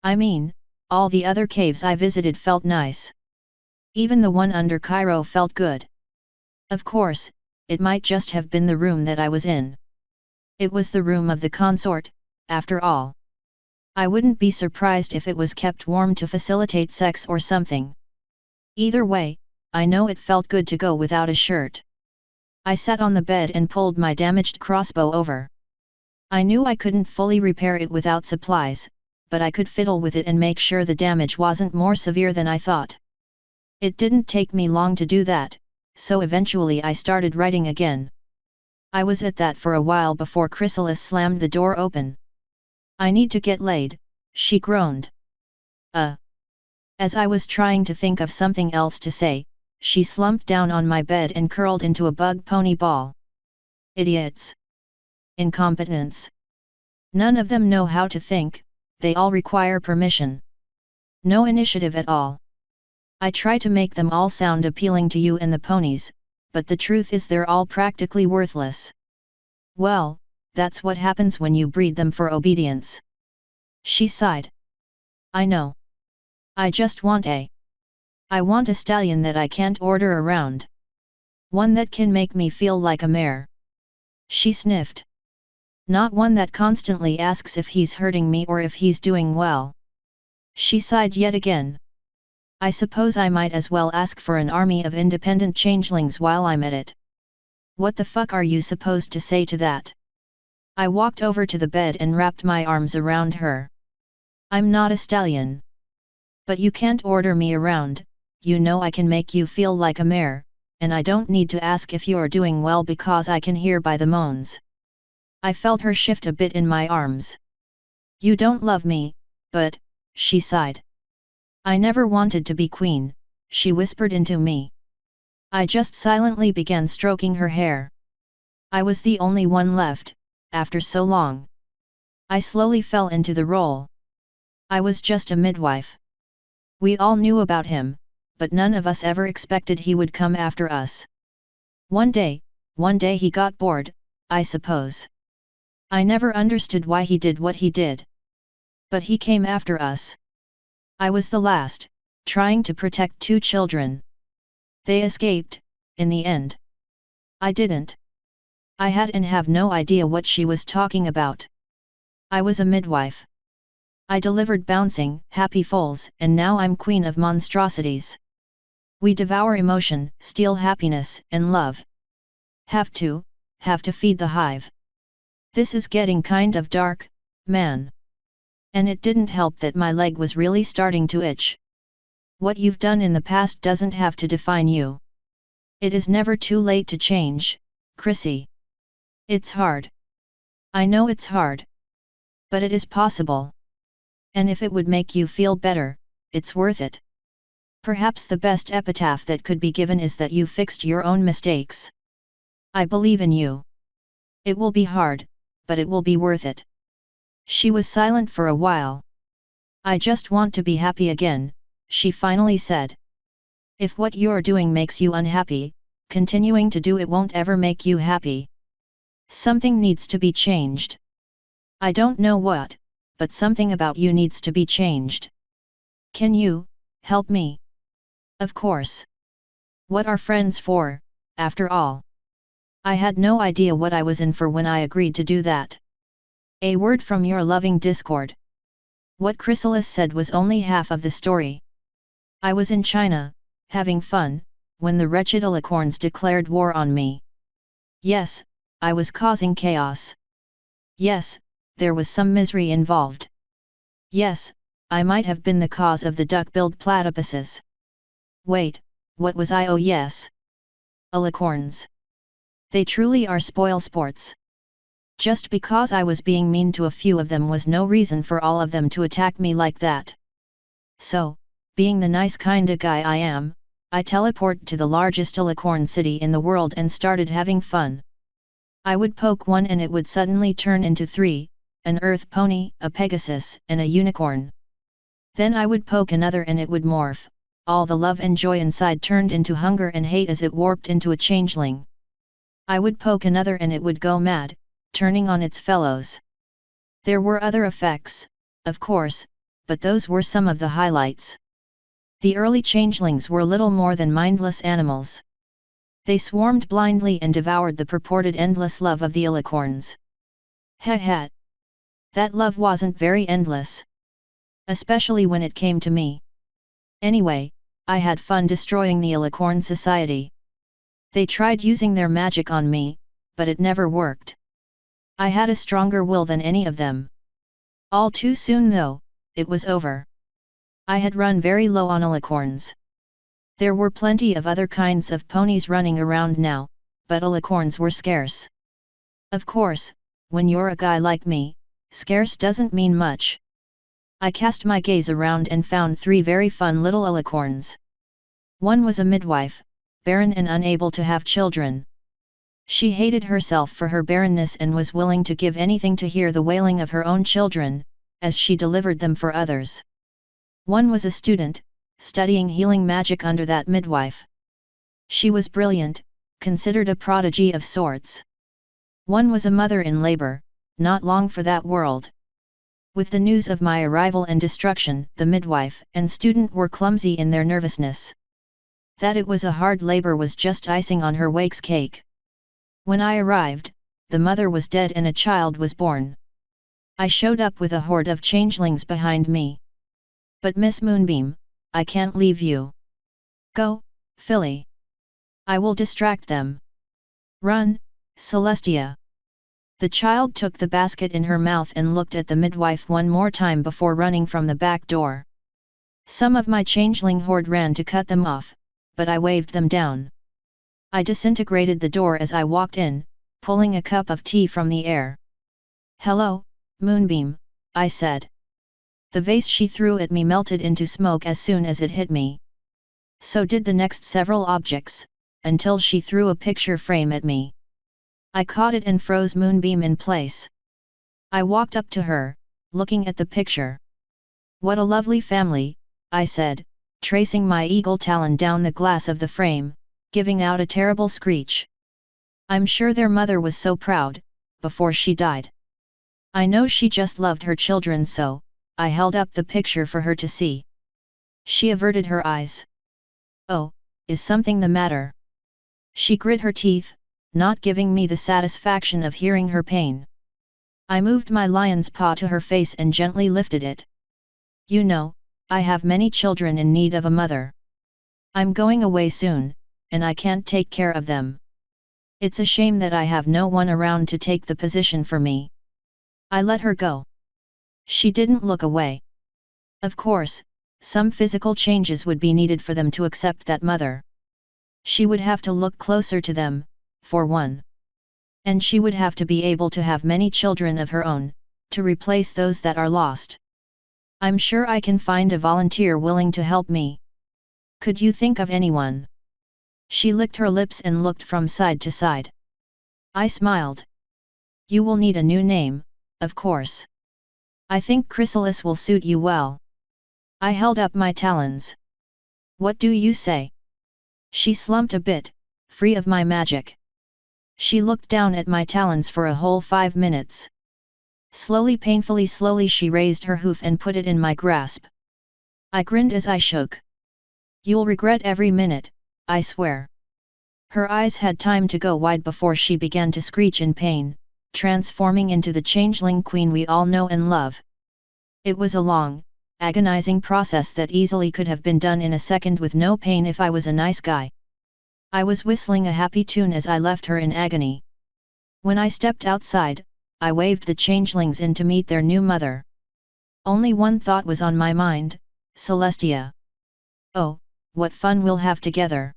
I mean, all the other caves I visited felt nice. Even the one under Cairo felt good. Of course, it might just have been the room that I was in. It was the room of the consort, after all. I wouldn't be surprised if it was kept warm to facilitate sex or something. Either way, I know it felt good to go without a shirt. I sat on the bed and pulled my damaged crossbow over. I knew I couldn't fully repair it without supplies, but I could fiddle with it and make sure the damage wasn't more severe than I thought. It didn't take me long to do that, so eventually I started writing again. I was at that for a while before Chrysalis slammed the door open. "I need to get laid," she groaned. As I was trying to think of something else to say, she slumped down on my bed and curled into a bug pony ball. Idiots. Incompetents. None of them know how to think, they all require permission. No initiative at all. I try to make them all sound appealing to you and the ponies, but the truth is they're all practically worthless. Well, that's what happens when you breed them for obedience. She sighed. I know. I just want I want a stallion that I can't order around. One that can make me feel like a mare. She sniffed. Not one that constantly asks if he's hurting me or if he's doing well. She sighed yet again. I suppose I might as well ask for an army of independent changelings while I'm at it. What the fuck are you supposed to say to that? I walked over to the bed and wrapped my arms around her. I'm not a stallion. But you can't order me around, you know I can make you feel like a mare, and I don't need to ask if you're doing well because I can hear by the moans. I felt her shift a bit in my arms. You don't love me, but, she sighed. I never wanted to be queen, she whispered into me. I just silently began stroking her hair. I was the only one left, after so long. I slowly fell into the role. I was just a midwife. We all knew about him, but none of us ever expected he would come after us. One day he got bored, I suppose. I never understood why he did what he did. But he came after us. I was the last, trying to protect 2 children. They escaped, in the end. I didn't. I had and have no idea what she was talking about. I was a midwife. I delivered bouncing, happy foals, and now I'm queen of monstrosities. We devour emotion, steal happiness, and love. Have to feed the hive. This is getting kind of dark, man. And it didn't help that my leg was really starting to itch. What you've done in the past doesn't have to define you. It is never too late to change, Chrissy. It's hard. I know it's hard. But it is possible. And if it would make you feel better, it's worth it. Perhaps the best epitaph that could be given is that you fixed your own mistakes. I believe in you. It will be hard, but it will be worth it. She was silent for a while. I just want to be happy again, she finally said. If what you're doing makes you unhappy, continuing to do it won't ever make you happy. Something needs to be changed. I don't know what, but something about you needs to be changed. Can you help me? Of course. What are friends for, after all? I had no idea what I was in for when I agreed to do that. A word from your loving Discord. What Chrysalis said was only half of the story. I was in China, having fun, when the wretched alicorns declared war on me. Yes, I was causing chaos. Yes, there was some misery involved. Yes, I might have been the cause of the duck-billed platypuses. Wait, what was I? Oh yes. Alicorns. They truly are spoil sports. Just because I was being mean to a few of them was no reason for all of them to attack me like that. So, being the nice kinda guy I am, I teleported to the largest alicorn city in the world and started having fun. I would poke one and it would suddenly turn into three, an earth pony, a pegasus, and a unicorn. Then I would poke another and it would morph, all the love and joy inside turned into hunger and hate as it warped into a changeling. I would poke another and it would go mad, turning on its fellows. There were other effects, of course, but those were some of the highlights. The early changelings were little more than mindless animals. They swarmed blindly and devoured the purported endless love of the alicorns. Heh. That love wasn't very endless. Especially when it came to me. Anyway, I had fun destroying the alicorn society. They tried using their magic on me, but it never worked. I had a stronger will than any of them. All too soon though, it was over. I had run very low on alicorns. There were plenty of other kinds of ponies running around now, but alicorns were scarce. Of course, when you're a guy like me, scarce doesn't mean much. I cast my gaze around and found three very fun little alicorns. One was a midwife, barren and unable to have children. She hated herself for her barrenness and was willing to give anything to hear the wailing of her own children, as she delivered them for others. One was a student, studying healing magic under that midwife. She was brilliant, considered a prodigy of sorts. One was a mother in labor, not long for that world. With the news of my arrival and destruction, the midwife and student were clumsy in their nervousness. That it was a hard labor was just icing on her wake's cake. When I arrived, the mother was dead and a child was born. I showed up with a horde of changelings behind me. But Miss Moonbeam, I can't leave you. Go, Philly. I will distract them. Run, Celestia. The child took the basket in her mouth and looked at the midwife one more time before running from the back door. Some of my changeling horde ran to cut them off, but I waved them down. I disintegrated the door as I walked in, pulling a cup of tea from the air. Hello, Moonbeam, I said. The vase she threw at me melted into smoke as soon as it hit me. So did the next several objects, until she threw a picture frame at me. I caught it and froze Moonbeam in place. I walked up to her, looking at the picture. What a lovely family, I said, tracing my eagle talon down the glass of the frame, giving out a terrible screech. I'm sure their mother was so proud, before she died. I know she just loved her children so, I held up the picture for her to see. She averted her eyes. Oh, is something the matter? She grit her teeth, not giving me the satisfaction of hearing her pain. I moved my lion's paw to her face and gently lifted it. You know, I have many children in need of a mother. I'm going away soon, and I can't take care of them. It's a shame that I have no one around to take the position for me. I let her go. She didn't look away. Of course, some physical changes would be needed for them to accept that mother. She would have to look closer to them, for one. And she would have to be able to have many children of her own, to replace those that are lost. I'm sure I can find a volunteer willing to help me. Could you think of anyone? She licked her lips and looked from side to side. I smiled. You will need a new name, of course. I think Chrysalis will suit you well. I held up my talons. What do you say? She slumped a bit, free of my magic. She looked down at my talons for a whole 5 minutes. Slowly, painfully slowly she raised her hoof and put it in my grasp. I grinned as I shook. You'll regret every minute, I swear. Her eyes had time to go wide before she began to screech in pain, transforming into the changeling queen we all know and love. It was a long, agonizing process that easily could have been done in a second with no pain if I was a nice guy. I was whistling a happy tune as I left her in agony. When I stepped outside, I waved the changelings in to meet their new mother. Only one thought was on my mind, Celestia. Oh, what fun we'll have together.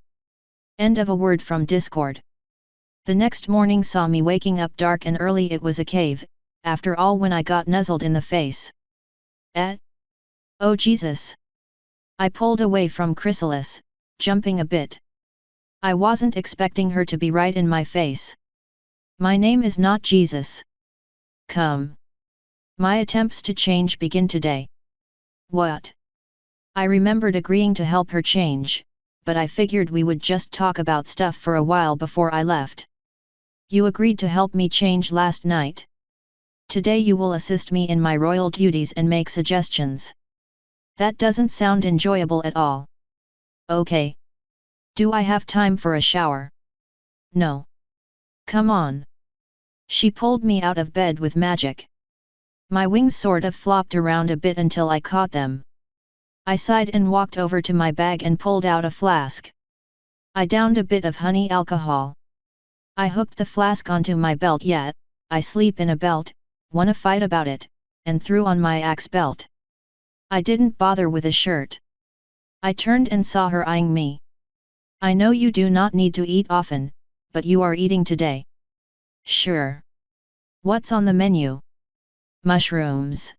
End of a word from Discord. The next morning saw me waking up dark and early. It was a cave, after all, when I got nuzzled in the face. Oh Jesus! I pulled away from Chrysalis, jumping a bit. I wasn't expecting her to be right in my face. My name is not Jesus. Come. My attempts to change begin today. What? I remembered agreeing to help her change, but I figured we would just talk about stuff for a while before I left. You agreed to help me change last night. Today you will assist me in my royal duties and make suggestions. That doesn't sound enjoyable at all. Okay. Do I have time for a shower? No. Come on. She pulled me out of bed with magic. My wings sort of flopped around a bit until I caught them. I sighed and walked over to my bag and pulled out a flask. I downed a bit of honey alcohol. I hooked the flask onto my belt. Yet, I sleep in a belt, wanna fight about it, and threw on my axe belt. I didn't bother with a shirt. I turned and saw her eyeing me. I know you do not need to eat often, but you are eating today. Sure. What's on the menu? Mushrooms.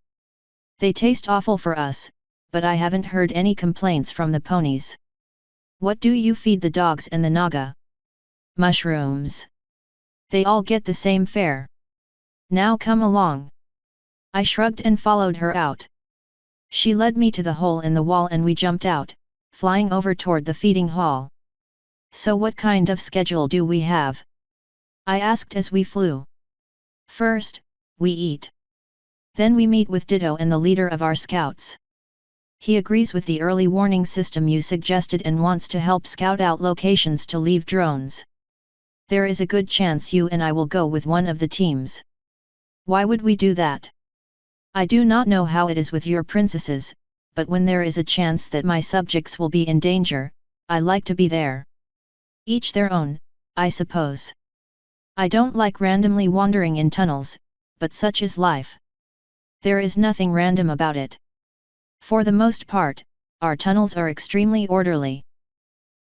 They taste awful for us, but I haven't heard any complaints from the ponies. What do you feed the dogs and the naga? Mushrooms. They all get the same fare. Now come along. I shrugged and followed her out. She led me to the hole in the wall and we jumped out, flying over toward the feeding hall. So what kind of schedule do we have? I asked as we flew. First, we eat. Then we meet with Ditto and the leader of our scouts. He agrees with the early warning system you suggested and wants to help scout out locations to leave drones. There is a good chance you and I will go with one of the teams. Why would we do that? I do not know how it is with your princesses, but when there is a chance that my subjects will be in danger, I like to be there. Each their own, I suppose. I don't like randomly wandering in tunnels, but such is life. There is nothing random about it. For the most part, our tunnels are extremely orderly.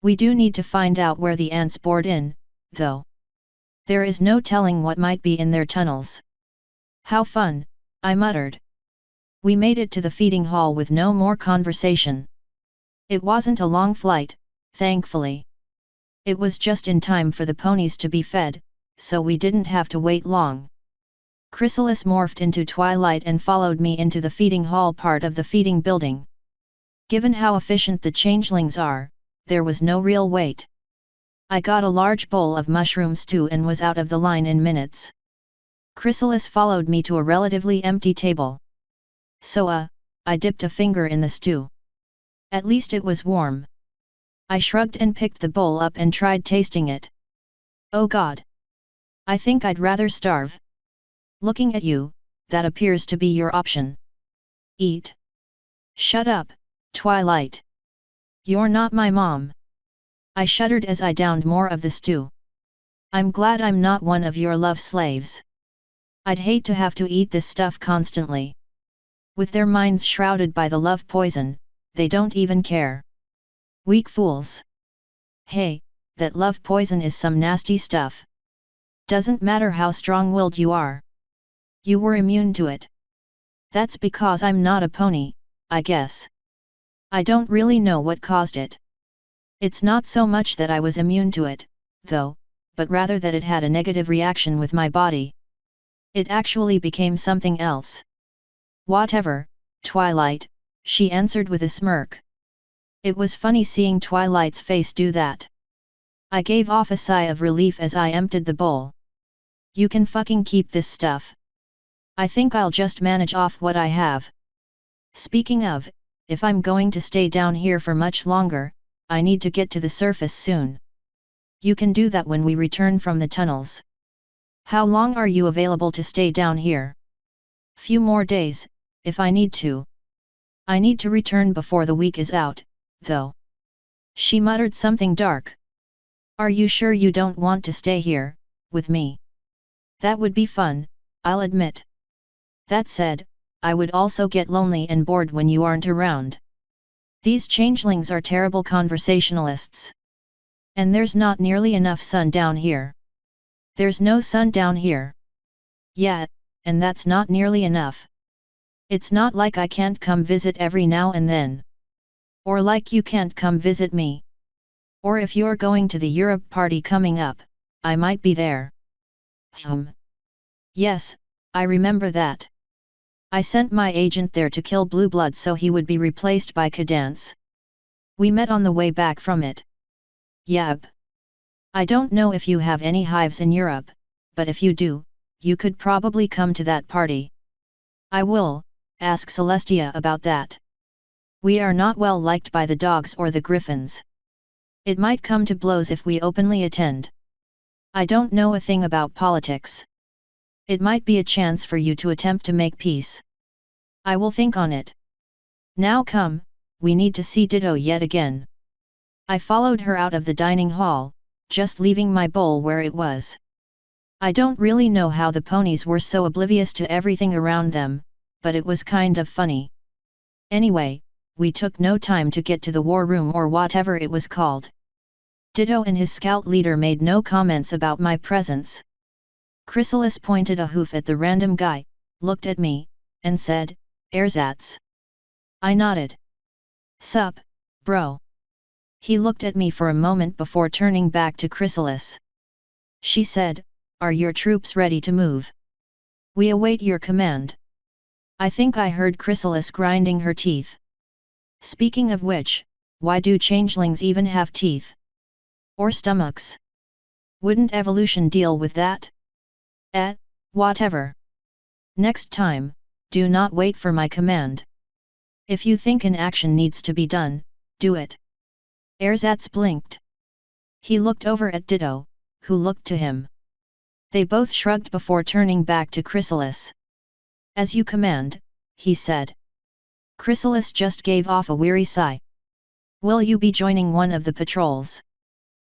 We do need to find out where the ants bored in, though. There is no telling what might be in their tunnels. How fun, I muttered. We made it to the feeding hall with no more conversation. It wasn't a long flight, thankfully. It was just in time for the ponies to be fed, so we didn't have to wait long. Chrysalis morphed into Twilight and followed me into the feeding hall part of the feeding building. Given how efficient the changelings are, there was no real wait. I got a large bowl of mushroom stew and was out of the line in minutes. Chrysalis followed me to a relatively empty table. So I dipped a finger in the stew. At least it was warm. I shrugged and picked the bowl up and tried tasting it. Oh God! I think I'd rather starve. Looking at you, that appears to be your option. Eat. Shut up, Twilight. You're not my mom. I shuddered as I downed more of the stew. I'm glad I'm not one of your love slaves. I'd hate to have to eat this stuff constantly. With their minds shrouded by the love poison, they don't even care. Weak fools. Hey, that love poison is some nasty stuff. Doesn't matter how strong-willed you are. You were immune to it. That's because I'm not a pony, I guess. I don't really know what caused it. It's not so much that I was immune to it, though, but rather that it had a negative reaction with my body. It actually became something else. Whatever, Twilight, she answered with a smirk. It was funny seeing Twilight's face do that. I gave off a sigh of relief as I emptied the bowl. You can fucking keep this stuff. I think I'll just manage off what I have. Speaking of, if I'm going to stay down here for much longer, I need to get to the surface soon. You can do that when we return from the tunnels. How long are you available to stay down here? Few more days, if I need to. I need to return before the week is out, though. She muttered something dark. Are you sure you don't want to stay here, with me? That would be fun, I'll admit. That said, I would also get lonely and bored when you aren't around. These changelings are terrible conversationalists. And there's not nearly enough sun down here. There's no sun down here. Yeah, and that's not nearly enough. It's not like I can't come visit every now and then. Or like you can't come visit me. Or if you're going to the Europe party coming up, I might be there. Yes, I remember that. I sent my agent there to kill Blue Blood so he would be replaced by Cadance. We met on the way back from it. Yep. I don't know if you have any hives in Europe, but if you do, you could probably come to that party. I will, ask Celestia about that. We are not well liked by the dogs or the griffins. It might come to blows if we openly attend. I don't know a thing about politics. It might be a chance for you to attempt to make peace. I will think on it. Now come, we need to see Ditto yet again. I followed her out of the dining hall, just leaving my bowl where it was. I don't really know how the ponies were so oblivious to everything around them, but it was kind of funny. Anyway, we took no time to get to the war room or whatever it was called. Ditto and his scout leader made no comments about my presence. Chrysalis pointed a hoof at the random guy, looked at me, and said, "Ersatz." I nodded. "Sup, bro?" He looked at me for a moment before turning back to Chrysalis. She said, "Are your troops ready to move? We await your command." I think I heard Chrysalis grinding her teeth. Speaking of which, why do changelings even have teeth? Or stomachs? Wouldn't evolution deal with that? Whatever. Next time, do not wait for my command. If you think an action needs to be done, do it. Ersatz blinked. He looked over at Ditto, who looked to him. They both shrugged before turning back to Chrysalis. "As you command," he said. Chrysalis just gave off a weary sigh. "Will you be joining one of the patrols?"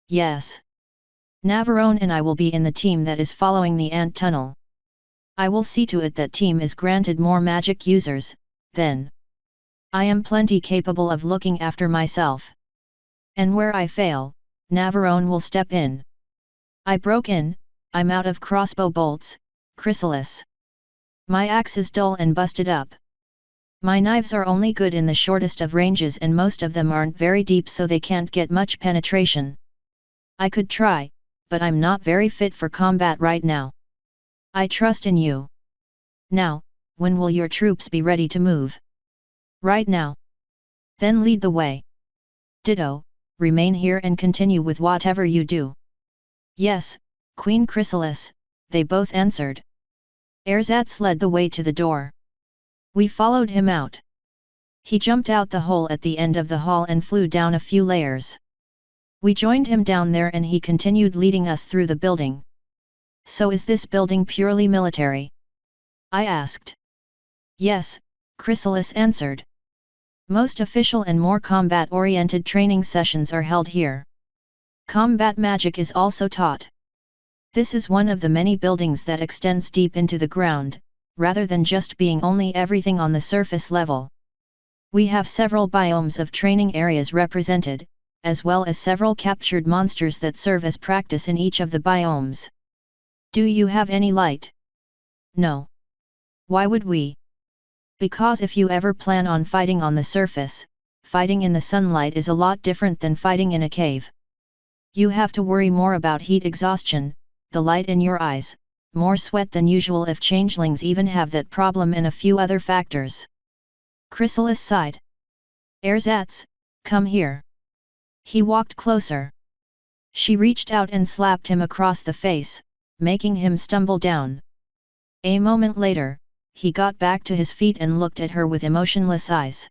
"Yes. Navarone and I will be in the team that is following the ant tunnel. I will see to it that team is granted more magic users, then. I am plenty capable of looking after myself. And where I fail, Navarone will step in." I broke in, "I'm out of crossbow bolts, Chrysalis. My axe is dull and busted up. My knives are only good in the shortest of ranges and most of them aren't very deep so they can't get much penetration. I could try, but I'm not very fit for combat right now. I trust in you. Now, when will your troops be ready to move?" "Right now." "Then lead the way." "Ditto, remain here and continue with whatever you do." "Yes, Queen Chrysalis," they both answered. Ersatz led the way to the door. We followed him out. He jumped out the hole at the end of the hall and flew down a few layers. We joined him down there and he continued leading us through the building. "So is this building purely military?" I asked. "Yes," Chrysalis answered. "Most official and more combat-oriented training sessions are held here. Combat magic is also taught. This is one of the many buildings that extends deep into the ground, rather than just being only everything on the surface level. We have several biomes of training areas represented, as well as several captured monsters that serve as practice in each of the biomes. Do you have any light?" "No. Why would we?" "Because if you ever plan on fighting on the surface, fighting in the sunlight is a lot different than fighting in a cave. You have to worry more about heat exhaustion, the light in your eyes, more sweat than usual if changelings even have that problem and a few other factors." Chrysalis sighed. "Ersatz, come here." He walked closer. She reached out and slapped him across the face, making him stumble down. A moment later, he got back to his feet and looked at her with emotionless eyes.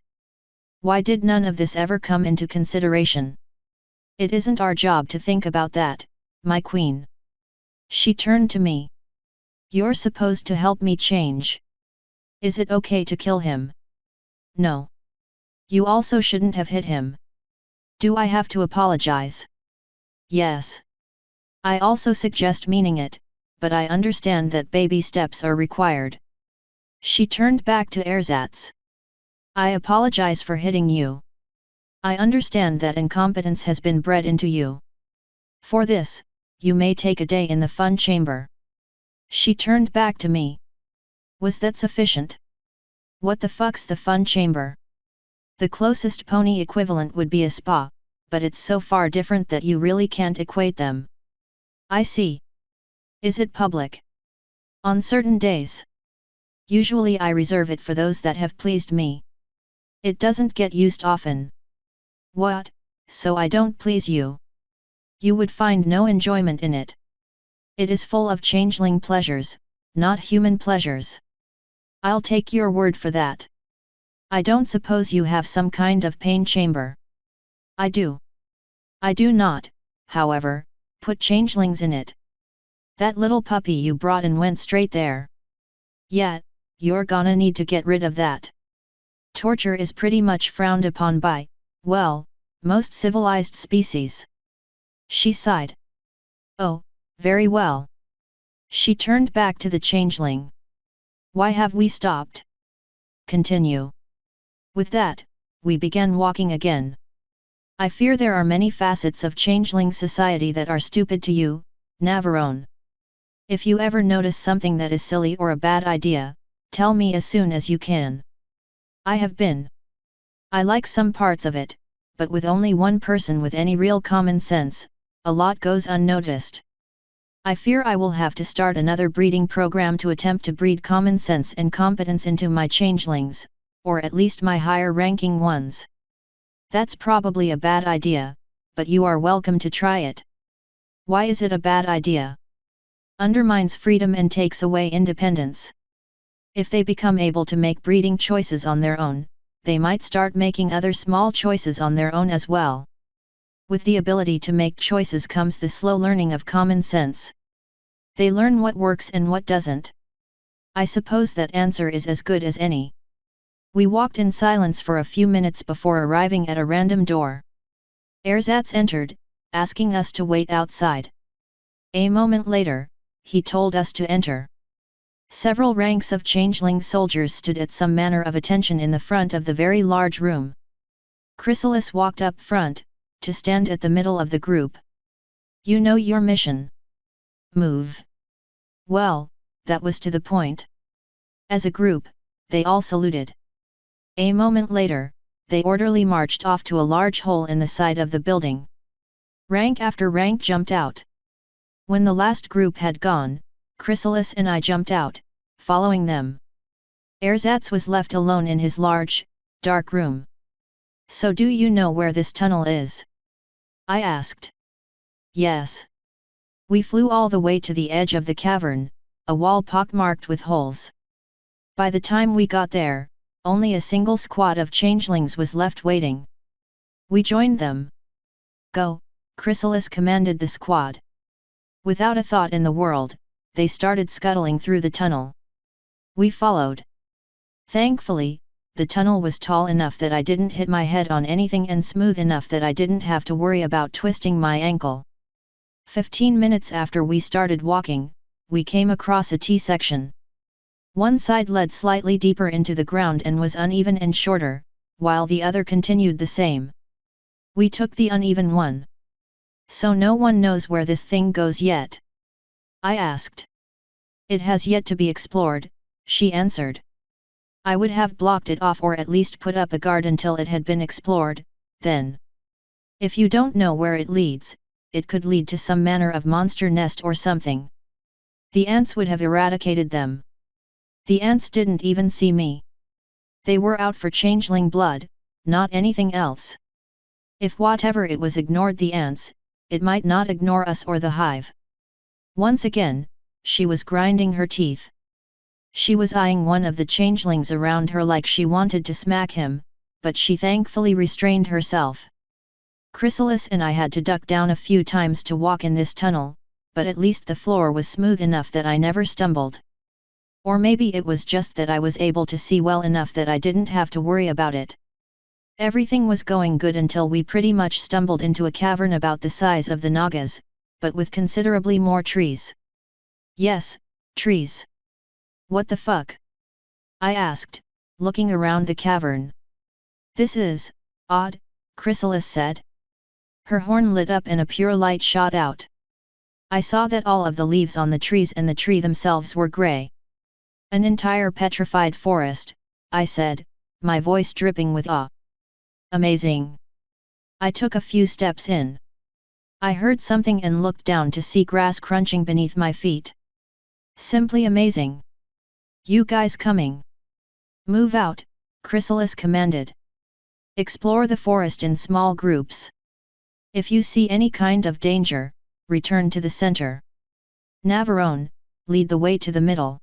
"Why did none of this ever come into consideration? It isn't our job to think about that, my queen." She turned to me. "You're supposed to help me change. Is it okay to kill him?" "No. You also shouldn't have hit him." "Do I have to apologize?" "Yes. I also suggest meaning it, but I understand that baby steps are required." She turned back to Ersatz. "I apologize for hitting you. I understand that incompetence has been bred into you. For this, you may take a day in the fun chamber. She turned back to me. Was that sufficient? What the fuck's the fun chamber? The closest pony equivalent would be a spa, but it's so far different that you really can't equate them. I see. Is it public? On certain days. Usually I reserve it for those that have pleased me. It doesn't get used often. What, so I don't please you? You would find no enjoyment in it. It is full of changeling pleasures, not human pleasures. I'll take your word for that. I don't suppose you have some kind of pain chamber. I do. I do not, however, put changelings in it. That little puppy you brought in went straight there. Yeah, you're gonna need to get rid of that. Torture is pretty much frowned upon by, well, most civilized species. She sighed. Oh, very well. She turned back to the changeling. Why have we stopped? Continue. With that, we began walking again. I fear there are many facets of changeling society that are stupid to you, Navarone. If you ever notice something that is silly or a bad idea, tell me as soon as you can. I have been. I like some parts of it, but with only one person with any real common sense, a lot goes unnoticed. I fear I will have to start another breeding program to attempt to breed common sense and competence into my changelings, or at least my higher ranking ones. That's probably a bad idea, but you are welcome to try it. Why is it a bad idea? Undermines freedom and takes away independence. If they become able to make breeding choices on their own, they might start making other small choices on their own as well. With the ability to make choices comes the slow learning of common sense. They learn what works and what doesn't. I suppose that answer is as good as any. We walked in silence for a few minutes before arriving at a random door. Ersatz entered, asking us to wait outside. A moment later, he told us to enter. Several ranks of changeling soldiers stood at some manner of attention in the front of the very large room. Chrysalis walked up front, to stand at the middle of the group. You know your mission. Move. Well, that was to the point. As a group, they all saluted. A moment later, they orderly marched off to a large hole in the side of the building. Rank after rank jumped out. When the last group had gone, Chrysalis and I jumped out, following them. Ersatz was left alone in his large, dark room. So do you know where this tunnel is? I asked. Yes. We flew all the way to the edge of the cavern, a wall pockmarked with holes. By the time we got there, only a single squad of changelings was left waiting. We joined them. Go, Chrysalis commanded the squad. Without a thought in the world, they started scuttling through the tunnel. We followed. Thankfully, the tunnel was tall enough that I didn't hit my head on anything and smooth enough that I didn't have to worry about twisting my ankle. 15 minutes after we started walking, we came across a T-section. One side led slightly deeper into the ground and was uneven and shorter, while the other continued the same. We took the uneven one. So no one knows where this thing goes yet? I asked. It has yet to be explored, she answered. I would have blocked it off or at least put up a guard until it had been explored, then. If you don't know where it leads, it could lead to some manner of monster nest or something. The ants would have eradicated them. The ants didn't even see me. They were out for changeling blood, not anything else. If whatever it was ignored the ants, it might not ignore us or the hive. Once again, she was grinding her teeth. She was eyeing one of the changelings around her like she wanted to smack him, but she thankfully restrained herself. Chrysalis and I had to duck down a few times to walk in this tunnel, but at least the floor was smooth enough that I never stumbled. Or maybe it was just that I was able to see well enough that I didn't have to worry about it. Everything was going good until we pretty much stumbled into a cavern about the size of the Nagas, but with considerably more trees. Yes, trees. What the fuck? I asked, looking around the cavern. This is odd, Chrysalis said. Her horn lit up and a pure light shot out. I saw that all of the leaves on the trees and the tree themselves were grey. An entire petrified forest, I said, my voice dripping with awe. Amazing. I took a few steps in. I heard something and looked down to see grass crunching beneath my feet. Simply amazing. You guys coming? Move out, Chrysalis commanded. Explore the forest in small groups. If you see any kind of danger, return to the center. Navarone, lead the way to the middle.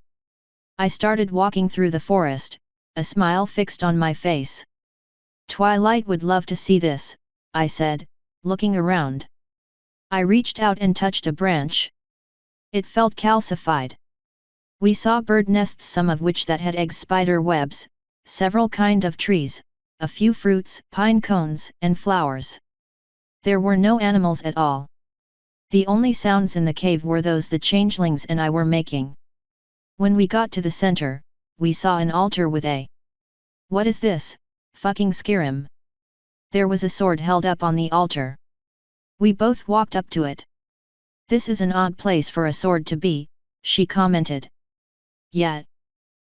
I started walking through the forest, a smile fixed on my face. Twilight would love to see this, I said, looking around. I reached out and touched a branch. It felt calcified. We saw bird nests, some of which that had egg spider webs, several kind of trees, a few fruits, pine cones, and flowers. There were no animals at all. The only sounds in the cave were those the changelings and I were making. When we got to the center, we saw an altar with a... What is this, fucking Skyrim? There was a sword held up on the altar. We both walked up to it. This is an odd place for a sword to be, she commented. Yet.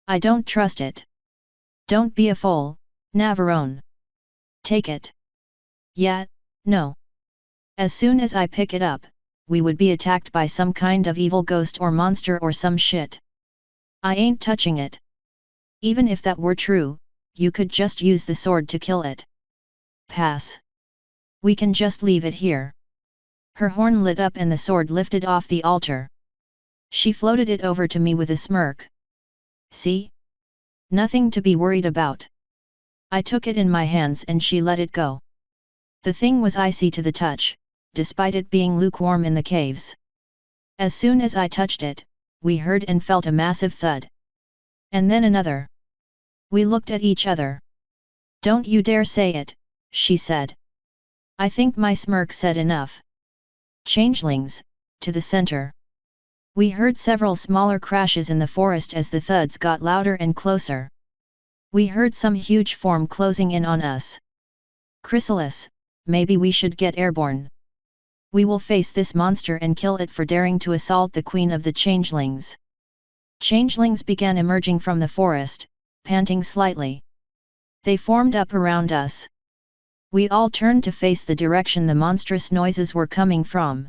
I don't trust it. Don't be a fool, Navarone. Take it. Yet, no. As soon as I pick it up, we would be attacked by some kind of evil ghost or monster or some shit. I ain't touching it. Even if that were true, you could just use the sword to kill it. Pass. We can just leave it here. Her horn lit up and the sword lifted off the altar. She floated it over to me with a smirk. See? Nothing to be worried about. I took it in my hands and she let it go. The thing was icy to the touch, despite it being lukewarm in the caves. As soon as I touched it, we heard and felt a massive thud. And then another. We looked at each other. Don't you dare say it, she said. I think my smirk said enough. Changelings, to the center. We heard several smaller crashes in the forest as the thuds got louder and closer. We heard some huge form closing in on us. Chrysalis, maybe we should get airborne. We will face this monster and kill it for daring to assault the queen of the changelings. Changelings began emerging from the forest, panting slightly. They formed up around us. We all turned to face the direction the monstrous noises were coming from.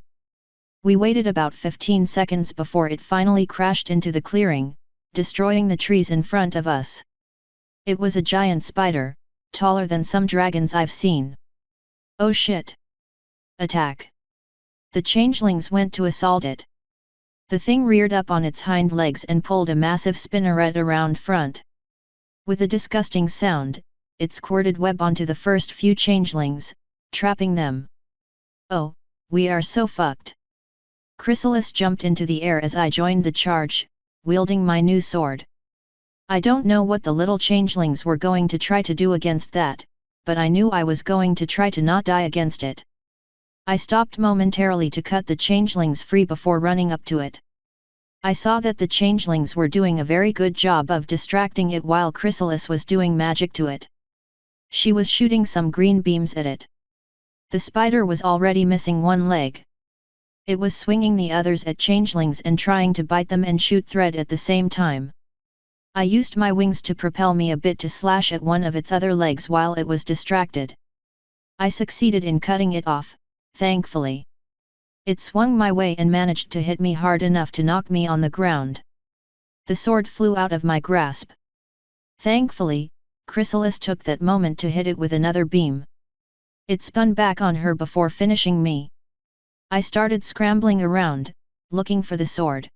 We waited about 15 seconds before it finally crashed into the clearing, destroying the trees in front of us. It was a giant spider, taller than some dragons I've seen. Oh shit! Attack! The changelings went to assault it. The thing reared up on its hind legs and pulled a massive spinneret around front. With a disgusting sound, it squirted web onto the first few changelings, trapping them. Oh, we are so fucked. Chrysalis jumped into the air as I joined the charge, wielding my new sword. I don't know what the little changelings were going to try to do against that, but I knew I was going to try to not die against it. I stopped momentarily to cut the changelings free before running up to it. I saw that the changelings were doing a very good job of distracting it while Chrysalis was doing magic to it. She was shooting some green beams at it. The spider was already missing one leg. It was swinging the others at changelings and trying to bite them and shoot thread at the same time. I used my wings to propel me a bit to slash at one of its other legs while it was distracted. I succeeded in cutting it off, thankfully. It swung my way and managed to hit me hard enough to knock me on the ground. The sword flew out of my grasp. Thankfully, Chrysalis took that moment to hit it with another beam. It spun back on her before finishing me. I started scrambling around, looking for the sword.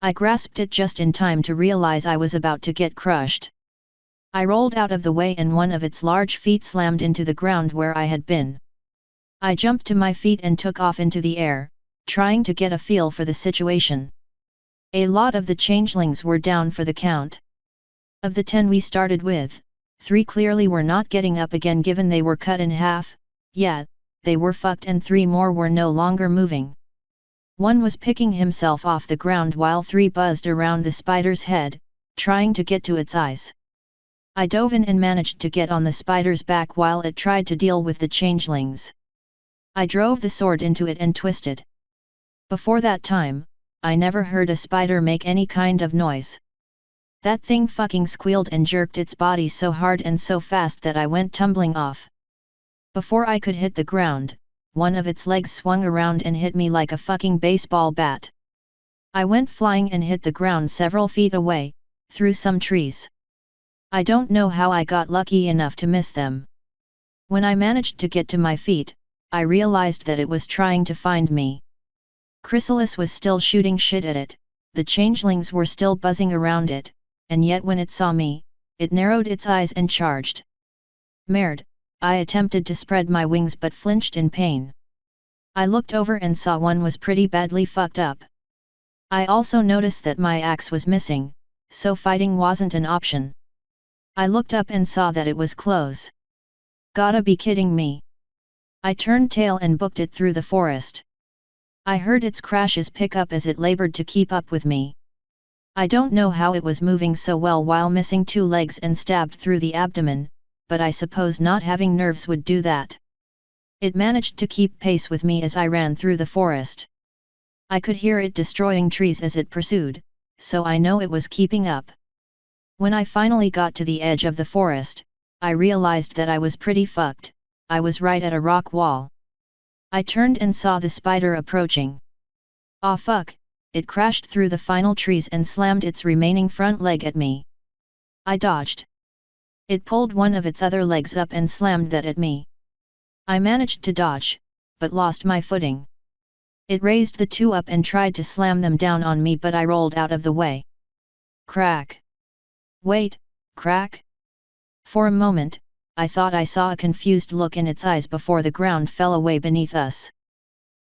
I grasped it just in time to realize I was about to get crushed. I rolled out of the way and one of its large feet slammed into the ground where I had been. I jumped to my feet and took off into the air, trying to get a feel for the situation. A lot of the changelings were down for the count. Of the 10 we started with, 3 clearly were not getting up again given they were cut in half, yet, they were fucked and 3 more were no longer moving. One was picking himself off the ground while 3 buzzed around the spider's head, trying to get to its eyes. I dove in and managed to get on the spider's back while it tried to deal with the changelings. I drove the sword into it and twisted. Before that time, I never heard a spider make any kind of noise. That thing fucking squealed and jerked its body so hard and so fast that I went tumbling off. Before I could hit the ground, one of its legs swung around and hit me like a fucking baseball bat. I went flying and hit the ground several feet away, through some trees. I don't know how I got lucky enough to miss them. When I managed to get to my feet, I realized that it was trying to find me. Chrysalis was still shooting shit at it, the changelings were still buzzing around it, and yet when it saw me, it narrowed its eyes and charged. Merde, I attempted to spread my wings but flinched in pain. I looked over and saw one was pretty badly fucked up. I also noticed that my axe was missing, so fighting wasn't an option. I looked up and saw that it was close. Gotta be kidding me. I turned tail and booked it through the forest. I heard its crashes pick up as it labored to keep up with me. I don't know how it was moving so well while missing 2 legs and stabbed through the abdomen, but I suppose not having nerves would do that. It managed to keep pace with me as I ran through the forest. I could hear it destroying trees as it pursued, so I know it was keeping up. When I finally got to the edge of the forest, I realized that I was pretty fucked. I was right at a rock wall. I turned and saw the spider approaching. Aw fuck, it crashed through the final trees and slammed its remaining front leg at me. I dodged. It pulled one of its other legs up and slammed that at me. I managed to dodge, but lost my footing. It raised the 2 up and tried to slam them down on me, but I rolled out of the way. Crack! Wait, crack? For a moment, I thought I saw a confused look in its eyes before the ground fell away beneath us.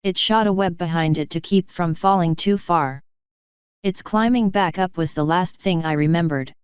It shot a web behind it to keep from falling too far. Its climbing back up was the last thing I remembered.